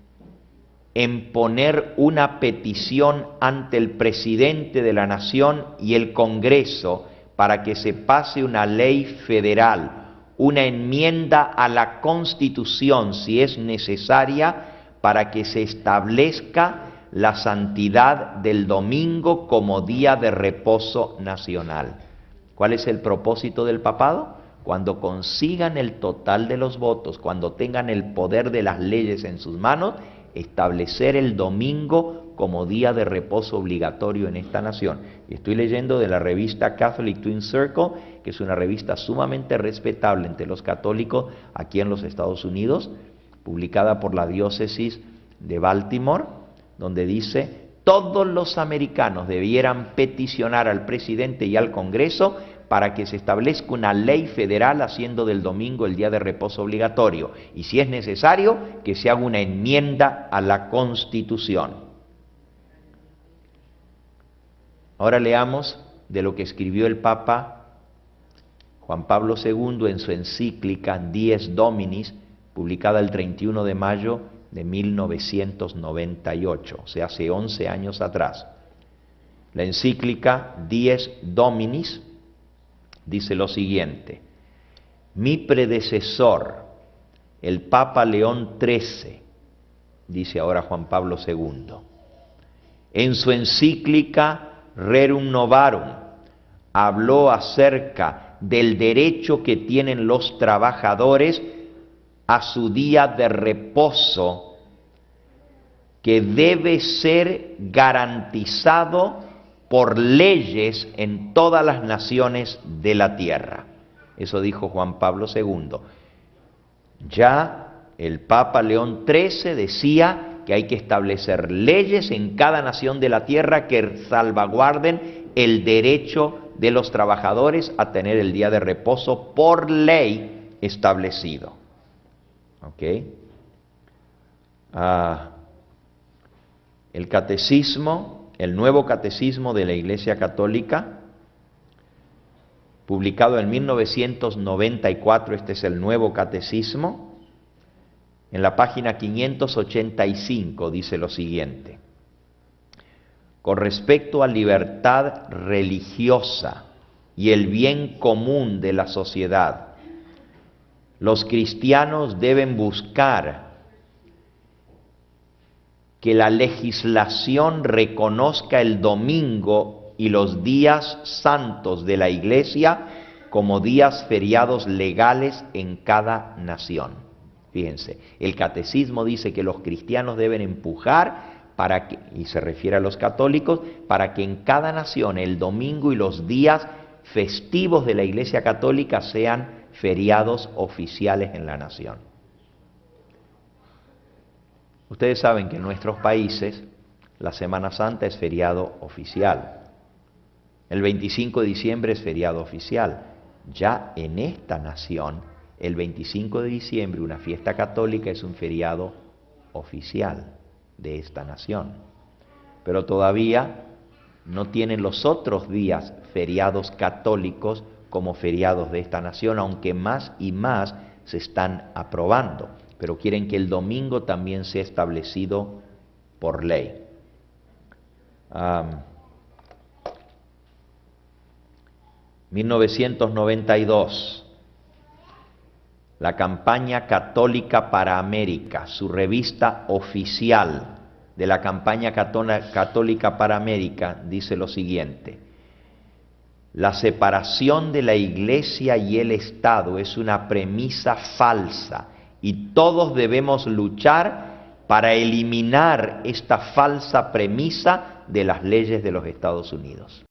en poner una petición ante el presidente de la nación y el Congreso para que se pase una ley federal, una enmienda a la Constitución, si es necesaria, para que se establezca la santidad del domingo como día de reposo nacional. ¿Cuál es el propósito del papado? Cuando consigan el total de los votos, cuando tengan el poder de las leyes en sus manos, establecer el domingo como día de reposo obligatorio en esta nación. Y estoy leyendo de la revista Catholic Twin Circle, que es una revista sumamente respetable entre los católicos aquí en los Estados Unidos, publicada por la diócesis de Baltimore, donde dice: todos los americanos debieran peticionar al presidente y al Congreso para que se establezca una ley federal haciendo del domingo el día de reposo obligatorio, y si es necesario, que se haga una enmienda a la Constitución. Ahora leamos de lo que escribió el Papa Juan Pablo II en su encíclica Dies Dominis, publicada el 31 de mayo de 1998, o sea, hace 11 años atrás. La encíclica Dies Dominis dice lo siguiente: mi predecesor, el Papa León XIII, dice ahora Juan Pablo II, en su encíclica Rerum Novarum, habló acerca del derecho que tienen los trabajadores a su día de reposo, que debe ser garantizado por leyes en todas las naciones de la tierra. Eso dijo Juan Pablo II. Ya el Papa León XIII decía que hay que establecer leyes en cada nación de la tierra que salvaguarden el derecho de los trabajadores a tener el día de reposo por ley establecido. ¿Ok? El catecismo, el nuevo catecismo de la Iglesia Católica, publicado en 1994, este es el nuevo catecismo, en la página 585 dice lo siguiente: con respecto a libertad religiosa y el bien común de la sociedad, los cristianos deben buscar que la legislación reconozca el domingo y los días santos de la Iglesia como días feriados legales en cada nación. Fíjense, el catecismo dice que los cristianos deben empujar para que, y se refiere a los católicos, para que en cada nación el domingo y los días festivos de la Iglesia Católica sean feriados oficiales en la nación. Ustedes saben que en nuestros países la Semana Santa es feriado oficial. El 25 de diciembre es feriado oficial. Ya en esta nación, el 25 de diciembre, una fiesta católica, es un feriado oficial de esta nación. Pero todavía no tienen los otros días feriados católicos como feriados de esta nación, aunque más y más se están aprobando. Pero quieren que el domingo también sea establecido por ley. 1992, la campaña católica para América, su revista oficial de la campaña católica para América, dice lo siguiente: la separación de la Iglesia y el Estado es una premisa falsa y todos debemos luchar para eliminar esta falsa premisa de las leyes de los Estados Unidos.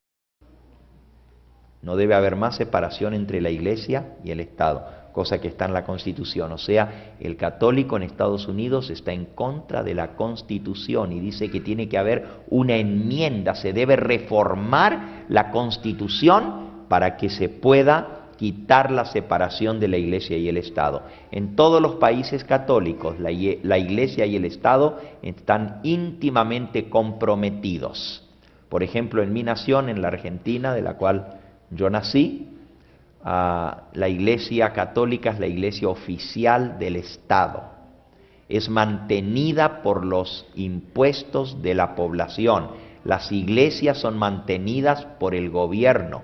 No debe haber más separación entre la Iglesia y el Estado, cosa que está en la Constitución. O sea, el católico en Estados Unidos está en contra de la Constitución y dice que tiene que haber una enmienda, se debe reformar la Constitución para que se pueda quitar la separación de la Iglesia y el Estado. En todos los países católicos, la Iglesia y el Estado están íntimamente comprometidos. Por ejemplo, en mi nación, en la Argentina, de la cual yo nací, la Iglesia Católica es la iglesia oficial del Estado. Es mantenida por los impuestos de la población. Las iglesias son mantenidas por el gobierno.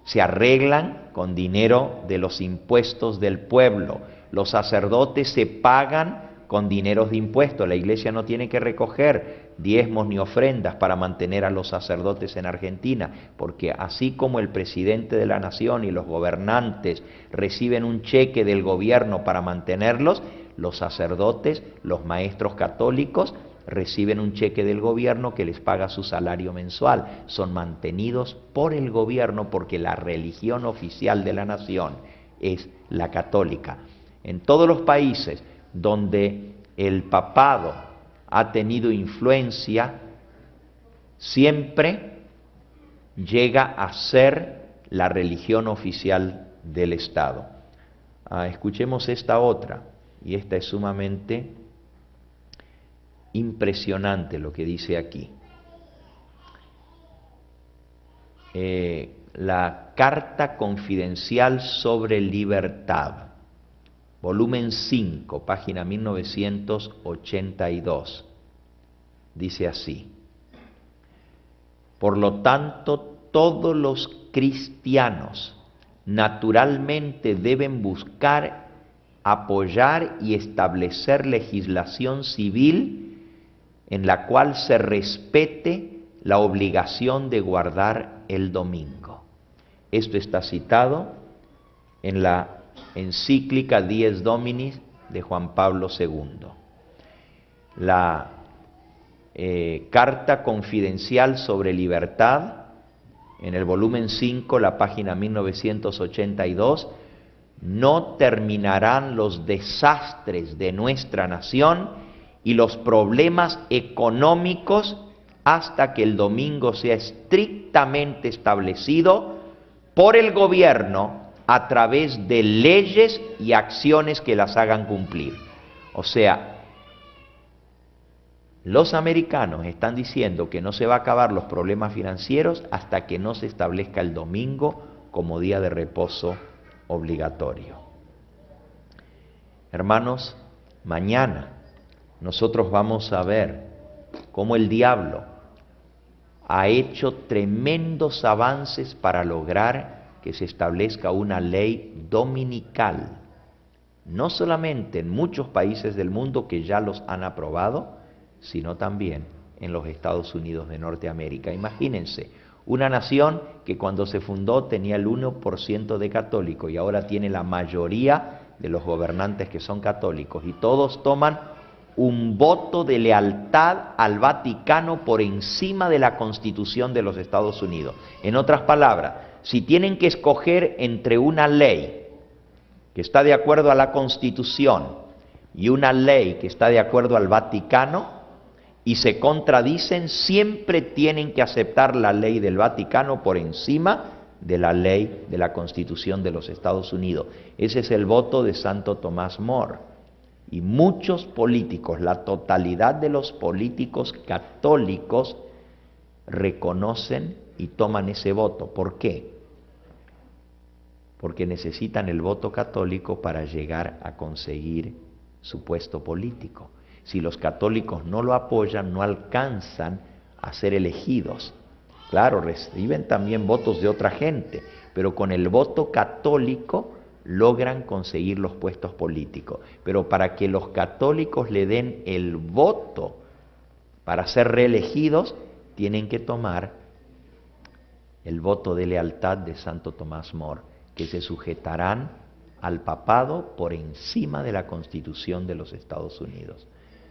Se arreglan con dinero de los impuestos del pueblo. Los sacerdotes se pagan con dineros de impuestos. La iglesia no tiene que recoger diezmos ni ofrendas para mantener a los sacerdotes en Argentina, porque así como el presidente de la nación y los gobernantes reciben un cheque del gobierno para mantenerlos, los sacerdotes, los maestros católicos, reciben un cheque del gobierno que les paga su salario mensual. Son mantenidos por el gobierno porque la religión oficial de la nación es la católica. En todos los países donde el papado ha tenido influencia, siempre llega a ser la religión oficial del Estado. Escuchemos esta otra, y esta es sumamente impresionante lo que dice aquí. La Carta Confidencial sobre Libertad, volumen 5, página 1982. Dice así: por lo tanto, todos los cristianos naturalmente deben buscar, apoyar y establecer legislación civil en la cual se respete la obligación de guardar el domingo. Esto está citado en la encíclica Dies Dominis de Juan Pablo II. La Carta Confidencial sobre Libertad, en el volumen 5, la página 1982, no terminarán los desastres de nuestra nación y los problemas económicos hasta que el domingo sea estrictamente establecido por el gobierno a través de leyes y acciones que las hagan cumplir. O sea, los americanos están diciendo que no se va a acabar los problemas financieros hasta que no se establezca el domingo como día de reposo obligatorio. Hermanos, mañana nosotros vamos a ver cómo el diablo ha hecho tremendos avances para lograr que se establezca una ley dominical, no solamente en muchos países del mundo que ya los han aprobado, sino también en los Estados Unidos de Norteamérica. Imagínense, una nación que cuando se fundó tenía el 1% de católicos y ahora tiene la mayoría de los gobernantes que son católicos, y todos toman un voto de lealtad al Vaticano por encima de la Constitución de los Estados Unidos. En otras palabras, si tienen que escoger entre una ley que está de acuerdo a la Constitución y una ley que está de acuerdo al Vaticano y se contradicen, siempre tienen que aceptar la ley del Vaticano por encima de la ley de la Constitución de los Estados Unidos. Ese es el voto de Santo Tomás More. Y muchos políticos, la totalidad de los políticos católicos, reconocen y toman ese voto. ¿Por qué? Porque necesitan el voto católico para llegar a conseguir su puesto político. Si los católicos no lo apoyan, no alcanzan a ser elegidos. Claro, reciben también votos de otra gente, pero con el voto católico logran conseguir los puestos políticos. Pero para que los católicos le den el voto para ser reelegidos, tienen que tomar el voto de lealtad de Santo Tomás More, que se sujetarán al papado por encima de la Constitución de los Estados Unidos.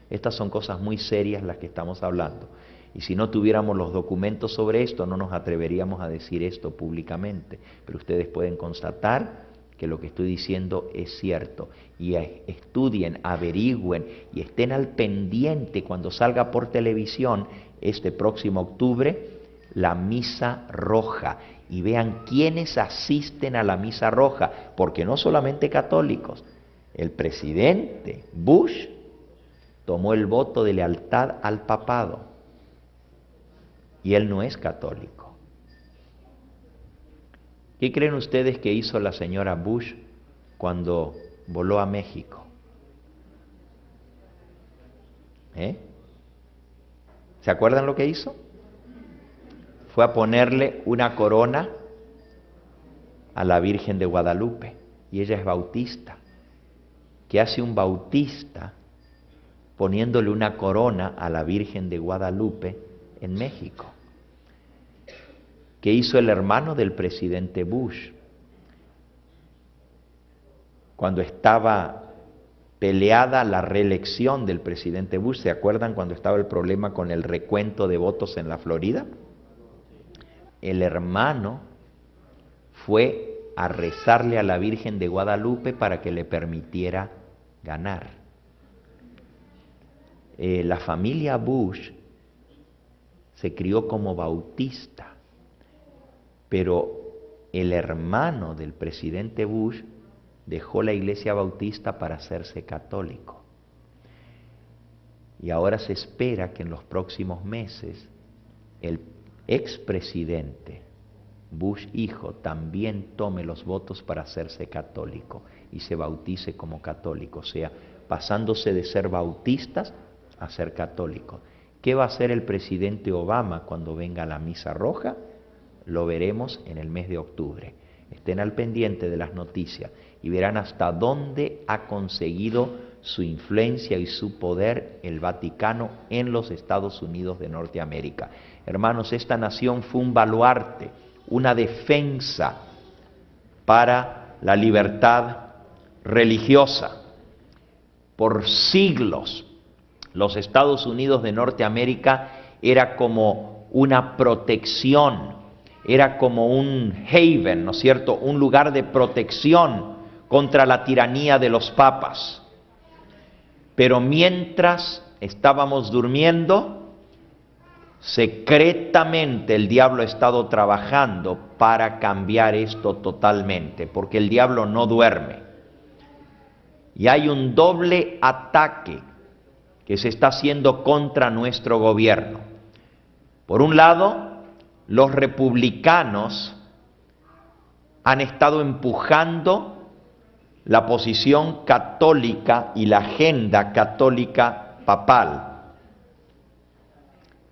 Estas son cosas muy serias las que estamos hablando. Y si no tuviéramos los documentos sobre esto, no nos atreveríamos a decir esto públicamente. Pero ustedes pueden constatar que lo que estoy diciendo es cierto. Y estudien, averigüen y estén al pendiente cuando salga por televisión este próximo octubre la Misa Roja. Y vean quiénes asisten a la Misa Roja, porque no solamente católicos. El presidente Bush tomó el voto de lealtad al papado. y él no es católico. ¿Qué creen ustedes que hizo la señora Bush cuando voló a México? ¿Se acuerdan lo que hizo? Fue a ponerle una corona a la Virgen de Guadalupe, y ella es bautista. ¿Qué hace un bautista poniéndole una corona a la Virgen de Guadalupe en México? ¿Qué hizo el hermano del presidente Bush? Cuando estaba peleada la reelección del presidente Bush, ¿se acuerdan cuando estaba el problema con el recuento de votos en la Florida? El hermano fue a rezarle a la Virgen de Guadalupe para que le permitiera ganar. La familia Bush se crió como bautista, pero el hermano del presidente Bush dejó la iglesia bautista para hacerse católico. Y ahora se espera que en los próximos meses el expresidente Bush hijo también tome los votos para hacerse católico y se bautice como católico, o sea, pasándose de ser bautistas a ser católicos. ¿Qué va a hacer el presidente Obama cuando venga a la misa roja? Lo veremos en el mes de octubre. Estén al pendiente de las noticias y verán hasta dónde ha conseguido su influencia y su poder el Vaticano en los Estados Unidos de Norteamérica. Hermanos, esta nación fue un baluarte, una defensa para la libertad religiosa. Por siglos, los Estados Unidos de Norteamérica era como una protección, era como un haven, ¿no es cierto?, un lugar de protección contra la tiranía de los papas. Pero mientras estábamos durmiendo, secretamente el diablo ha estado trabajando para cambiar esto totalmente, porque el diablo no duerme. Y hay un doble ataque que se está haciendo contra nuestro gobierno. Por un lado, los republicanos han estado empujando la posición católica y la agenda católica papal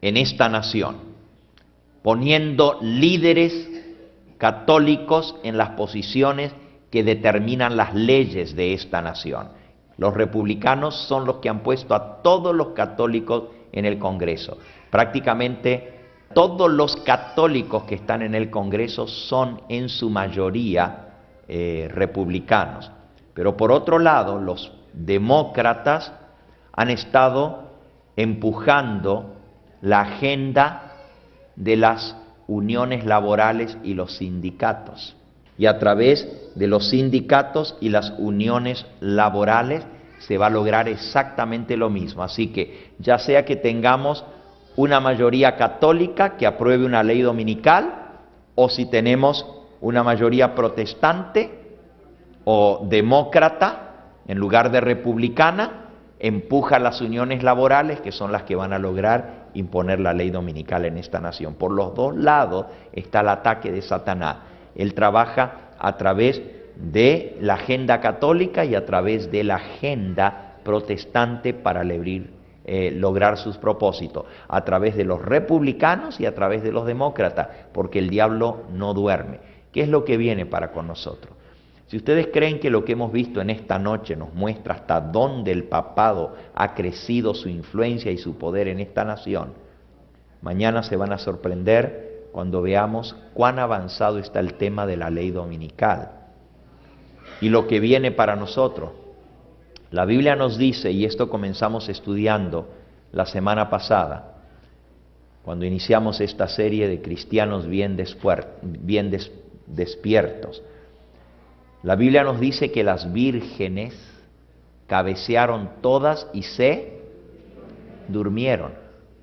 en esta nación, poniendo líderes católicos en las posiciones que determinan las leyes de esta nación. Los republicanos son los que han puesto a todos los católicos en el Congreso. Prácticamente todos los católicos que están en el Congreso son en su mayoría republicanos. Pero por otro lado, los demócratas han estado empujando la agenda de las uniones laborales y los sindicatos. Y a través de los sindicatos y las uniones laborales se va a lograr exactamente lo mismo. Así que ya sea que tengamos una mayoría católica que apruebe una ley dominical, o si tenemos una mayoría protestante o demócrata en lugar de republicana, empuja las uniones laborales que son las que van a lograr imponer la ley dominical en esta nación. Por los dos lados está el ataque de Satanás. Él trabaja a través de la agenda católica y a través de la agenda protestante para lograr sus propósitos, a través de los republicanos y a través de los demócratas, porque el diablo no duerme. ¿Qué es lo que viene para con nosotros? Si ustedes creen que lo que hemos visto en esta noche nos muestra hasta dónde el papado ha crecido su influencia y su poder en esta nación, mañana se van a sorprender cuando veamos cuán avanzado está el tema de la ley dominical y lo que viene para nosotros. La Biblia nos dice, y esto comenzamos estudiando la semana pasada, cuando iniciamos esta serie de cristianos bien despiertos. La Biblia nos dice que las vírgenes cabecearon todas y se durmieron.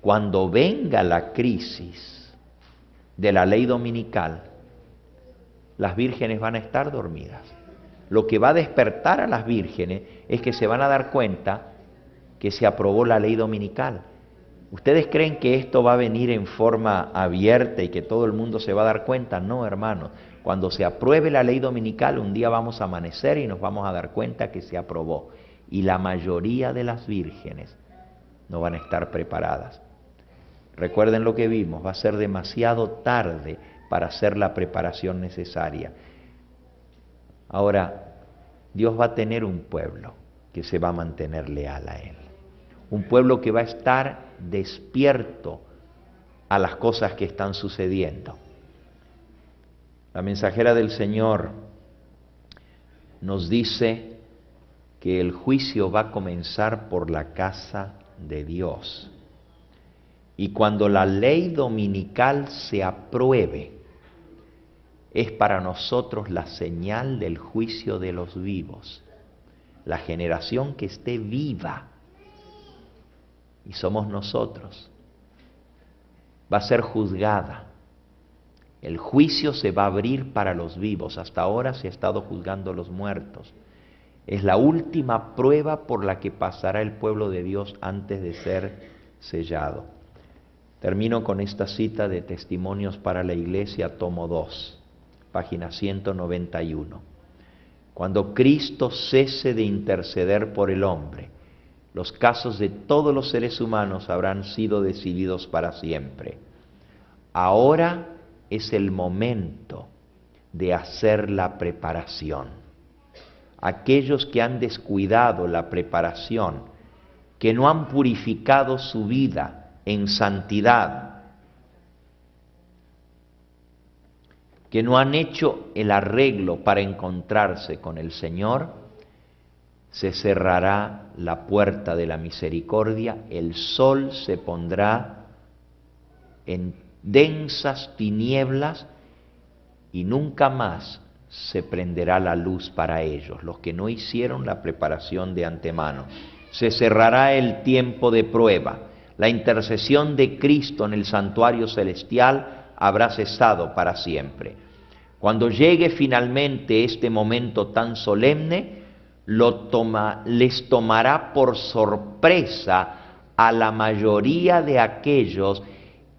Cuando venga la crisis de la ley dominical, las vírgenes van a estar dormidas. Lo que va a despertar a las vírgenes es que se van a dar cuenta que se aprobó la ley dominical ¿Ustedes creen que esto va a venir en forma abierta y que todo el mundo se va a dar cuenta? No, hermanos. Cuando se apruebe la ley dominical, un día vamos a amanecer y nos vamos a dar cuenta que se aprobó. Y la mayoría de las vírgenes no van a estar preparadas. Recuerden lo que vimos, va a ser demasiado tarde para hacer la preparación necesaria. Ahora, Dios va a tener un pueblo que se va a mantener leal a Él. Un pueblo que va a estar despierto a las cosas que están sucediendo. La mensajera del Señor nos dice que el juicio va a comenzar por la casa de Dios. Y cuando la ley dominical se apruebe, es para nosotros la señal del juicio de los vivos. La generación que esté viva, y somos nosotros, va a ser juzgada. El juicio se va a abrir para los vivos. Hasta ahora se ha estado juzgando a los muertos. Es la última prueba por la que pasará el pueblo de Dios antes de ser sellado. Termino con esta cita de Testimonios para la Iglesia, tomo 2, página 191. Cuando Cristo cese de interceder por el hombre, los casos de todos los seres humanos habrán sido decididos para siempre. Ahora es el momento de hacer la preparación. Aquellos que han descuidado la preparación, que no han purificado su vida en santidad, que no han hecho el arreglo para encontrarse con el Señor, se cerrará la puerta de la misericordia, el sol se pondrá en densas tinieblas y nunca más se prenderá la luz para ellos, los que no hicieron la preparación de antemano. Se cerrará el tiempo de prueba. La intercesión de Cristo en el santuario celestial habrá cesado para siempre. Cuando llegue finalmente este momento tan solemne, les tomará por sorpresa a la mayoría de aquellos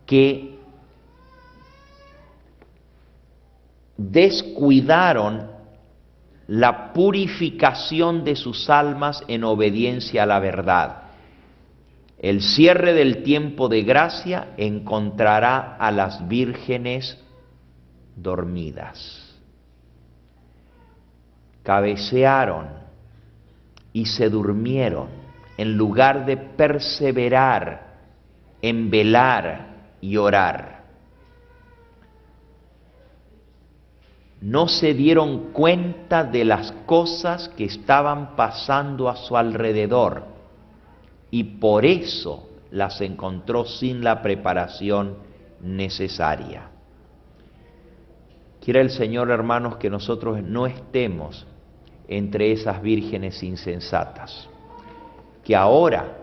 que descuidaron la purificación de sus almas en obediencia a la verdad. El cierre del tiempo de gracia encontrará a las vírgenes dormidas. Cabecearon y se durmieron en lugar de perseverar en velar y orar. No se dieron cuenta de las cosas que estaban pasando a su alrededor y por eso las encontró sin la preparación necesaria. Quiera el Señor, hermanos, que nosotros no estemos entre esas vírgenes insensatas, que ahora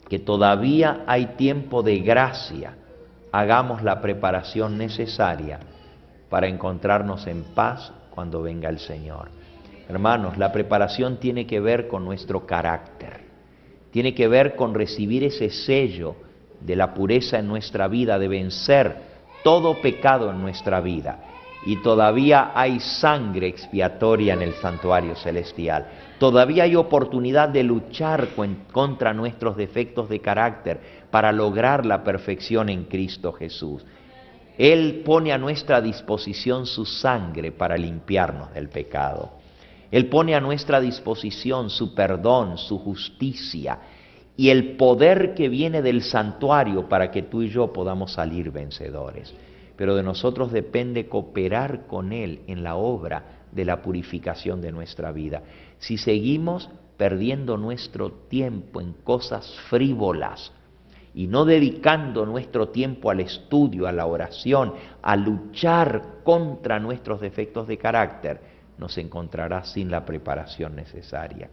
que todavía hay tiempo de gracia, hagamos la preparación necesaria para encontrarnos en paz cuando venga el Señor. Hermanos, la preparación tiene que ver con nuestro carácter, tiene que ver con recibir ese sello de la pureza en nuestra vida, de vencer todo pecado en nuestra vida. Y todavía hay sangre expiatoria en el santuario celestial. Todavía hay oportunidad de luchar contra nuestros defectos de carácter para lograr la perfección en Cristo Jesús. Él pone a nuestra disposición su sangre para limpiarnos del pecado. Él pone a nuestra disposición su perdón, su justicia y el poder que viene del santuario para que tú y yo podamos salir vencedores. Pero de nosotros depende cooperar con Él en la obra de la purificación de nuestra vida. Si seguimos perdiendo nuestro tiempo en cosas frívolas y no dedicando nuestro tiempo al estudio, a la oración, a luchar contra nuestros defectos de carácter, nos encontrará sin la preparación necesaria.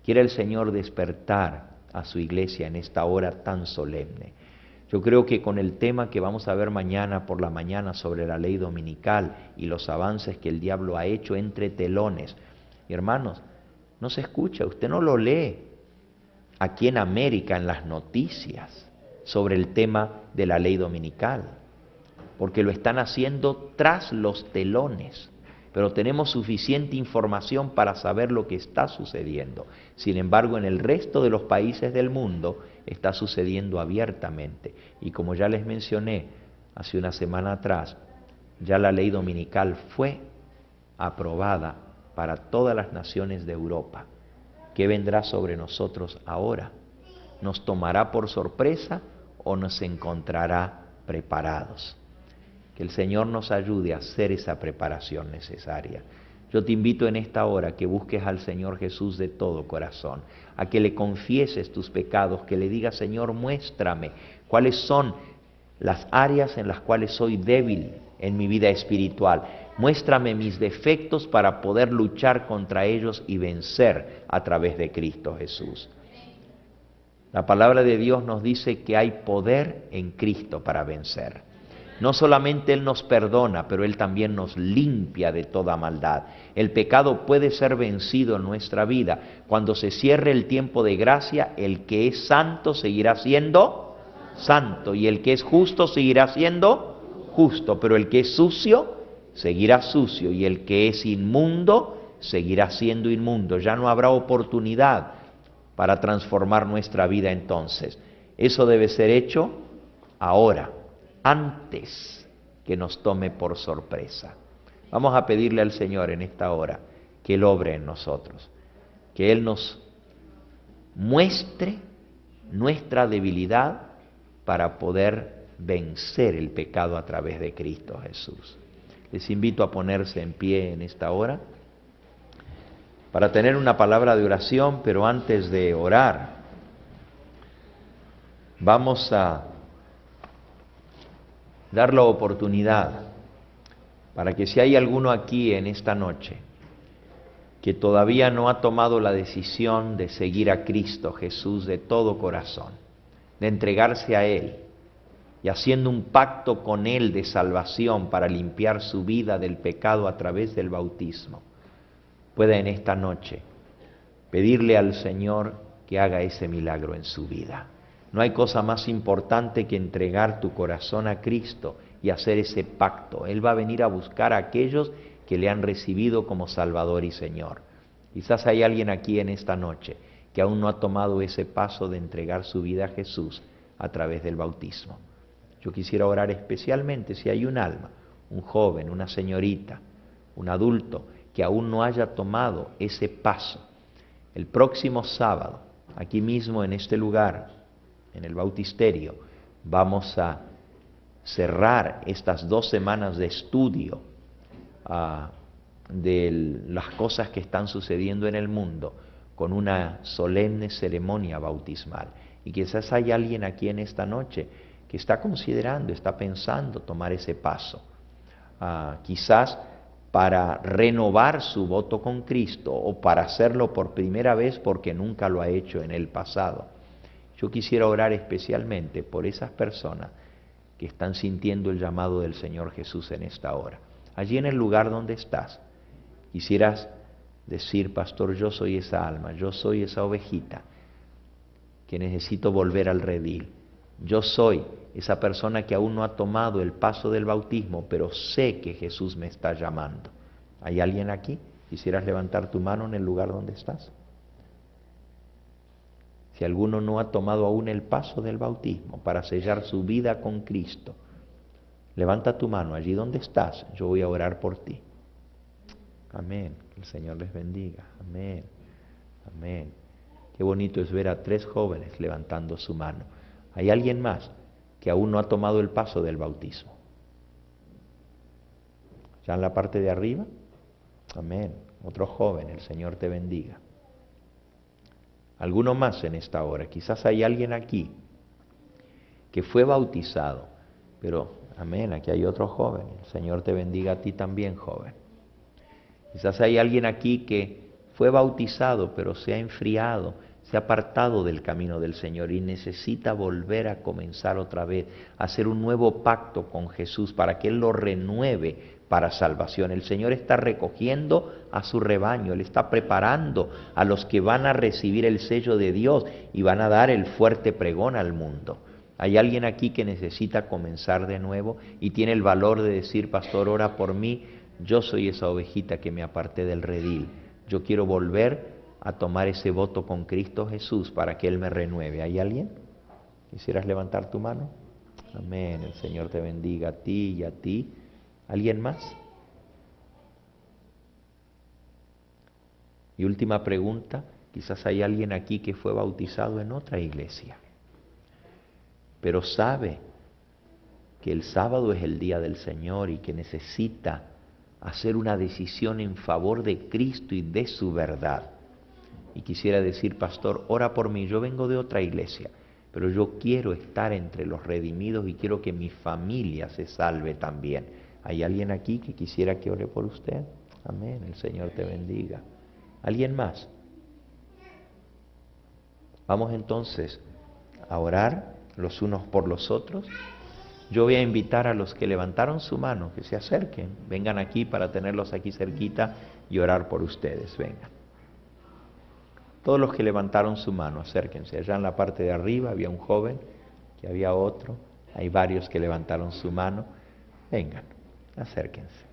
Quiere el Señor despertar a su iglesia en esta hora tan solemne. Yo creo que con el tema que vamos a ver mañana por la mañana sobre la ley dominical y los avances que el diablo ha hecho entre telones, hermanos, no se escucha, usted no lo lee aquí en América, en las noticias. sobre el tema de la ley dominical, porque lo están haciendo tras los telones, pero tenemos suficiente información para saber lo que está sucediendo. Sin embargo, en el resto de los países del mundo está sucediendo abiertamente. Y como ya les mencioné hace una semana atrás, ya la ley dominical fue aprobada para todas las naciones de Europa. ¿Qué vendrá sobre nosotros ahora? ¿Nos tomará por sorpresa o nos encontrará preparados? Que el Señor nos ayude a hacer esa preparación necesaria. Yo te invito en esta hora que busques al Señor Jesús de todo corazón, a que le confieses tus pecados, que le digas: Señor, muéstrame cuáles son las áreas en las cuales soy débil en mi vida espiritual. Muéstrame mis defectos para poder luchar contra ellos y vencer a través de Cristo Jesús. La palabra de Dios nos dice que hay poder en Cristo para vencer. No solamente Él nos perdona, pero Él también nos limpia de toda maldad. El pecado puede ser vencido en nuestra vida. Cuando se cierre el tiempo de gracia, el que es santo seguirá siendo santo, y el que es justo seguirá siendo justo, pero el que es sucio seguirá sucio, y el que es inmundo seguirá siendo inmundo. Ya no habrá oportunidad para transformar nuestra vida entonces. Eso debe ser hecho ahora, antes que nos tome por sorpresa. Vamos a pedirle al Señor en esta hora que Él obre en nosotros, que Él nos muestre nuestra debilidad para poder vencer el pecado a través de Cristo Jesús. Les invito a ponerse en pie en esta hora para tener una palabra de oración, pero antes de orar, vamos a dar la oportunidad para que si hay alguno aquí en esta noche que todavía no ha tomado la decisión de seguir a Cristo Jesús de todo corazón, de entregarse a Él y haciendo un pacto con Él de salvación para limpiar su vida del pecado a través del bautismo, pueda en esta noche pedirle al Señor que haga ese milagro en su vida. No hay cosa más importante que entregar tu corazón a Cristo y hacer ese pacto. Él va a venir a buscar a aquellos que le han recibido como Salvador y Señor. Quizás hay alguien aquí en esta noche que aún no ha tomado ese paso de entregar su vida a Jesús a través del bautismo. Yo quisiera orar especialmente si hay un alma, un joven, una señorita, un adulto que aún no haya tomado ese paso. El próximo sábado, aquí mismo en este lugar, en el bautisterio, vamos a cerrar estas 2 semanas de estudio de las cosas que están sucediendo en el mundo con una solemne ceremonia bautismal. Y quizás hay alguien aquí en esta noche que está considerando, está pensando tomar ese paso. Quizás para renovar su voto con Cristo o para hacerlo por primera vez porque nunca lo ha hecho en el pasado. Yo quisiera orar especialmente por esas personas que están sintiendo el llamado del Señor Jesús en esta hora. Allí en el lugar donde estás, quisieras decir: Pastor, yo soy esa alma, yo soy esa ovejita que necesito volver al redil. Yo soy esa persona que aún no ha tomado el paso del bautismo, pero sé que Jesús me está llamando. ¿Hay alguien aquí? ¿Quisieras levantar tu mano en el lugar donde estás? Si alguno no ha tomado aún el paso del bautismo para sellar su vida con Cristo, levanta tu mano allí donde estás, yo voy a orar por ti. Amén, que el Señor les bendiga, amén, amén. Qué bonito es ver a 3 jóvenes levantando su mano. ¿Hay alguien más que aún no ha tomado el paso del bautismo? ¿Ya en la parte de arriba? Amén, otro joven, el Señor te bendiga. Alguno más en esta hora, quizás hay alguien aquí que fue bautizado, pero amén, aquí hay otro joven, el Señor te bendiga a ti también, joven. Quizás hay alguien aquí que fue bautizado, pero se ha enfriado, se ha apartado del camino del Señor y necesita volver a comenzar otra vez, a hacer un nuevo pacto con Jesús para que Él lo renueve para salvación. El Señor está recogiendo a su rebaño, Él está preparando a los que van a recibir el sello de Dios y van a dar el fuerte pregón al mundo. ¿Hay alguien aquí que necesita comenzar de nuevo y tiene el valor de decir, pastor, ora por mí? Yo soy esa ovejita que me aparté del redil. Yo quiero volver a tomar ese voto con Cristo Jesús para que Él me renueve. ¿Hay alguien? ¿Quisieras levantar tu mano? Amén. El Señor te bendiga a ti y a ti. ¿Alguien más? Y última pregunta, quizás hay alguien aquí que fue bautizado en otra iglesia, pero sabe que el sábado es el día del Señor y que necesita hacer una decisión en favor de Cristo y de su verdad. Y quisiera decir, pastor, ora por mí, yo vengo de otra iglesia, pero yo quiero estar entre los redimidos y quiero que mi familia se salve también. ¿Hay alguien aquí que quisiera que ore por usted? Amén, el Señor te bendiga. ¿Alguien más? Vamos entonces a orar los unos por los otros. Yo voy a invitar a los que levantaron su mano que se acerquen, vengan aquí para tenerlos aquí cerquita y orar por ustedes, vengan. Todos los que levantaron su mano, acérquense. Allá en la parte de arriba había un joven, que había otro, hay varios que levantaron su mano. Vengan, acérquense.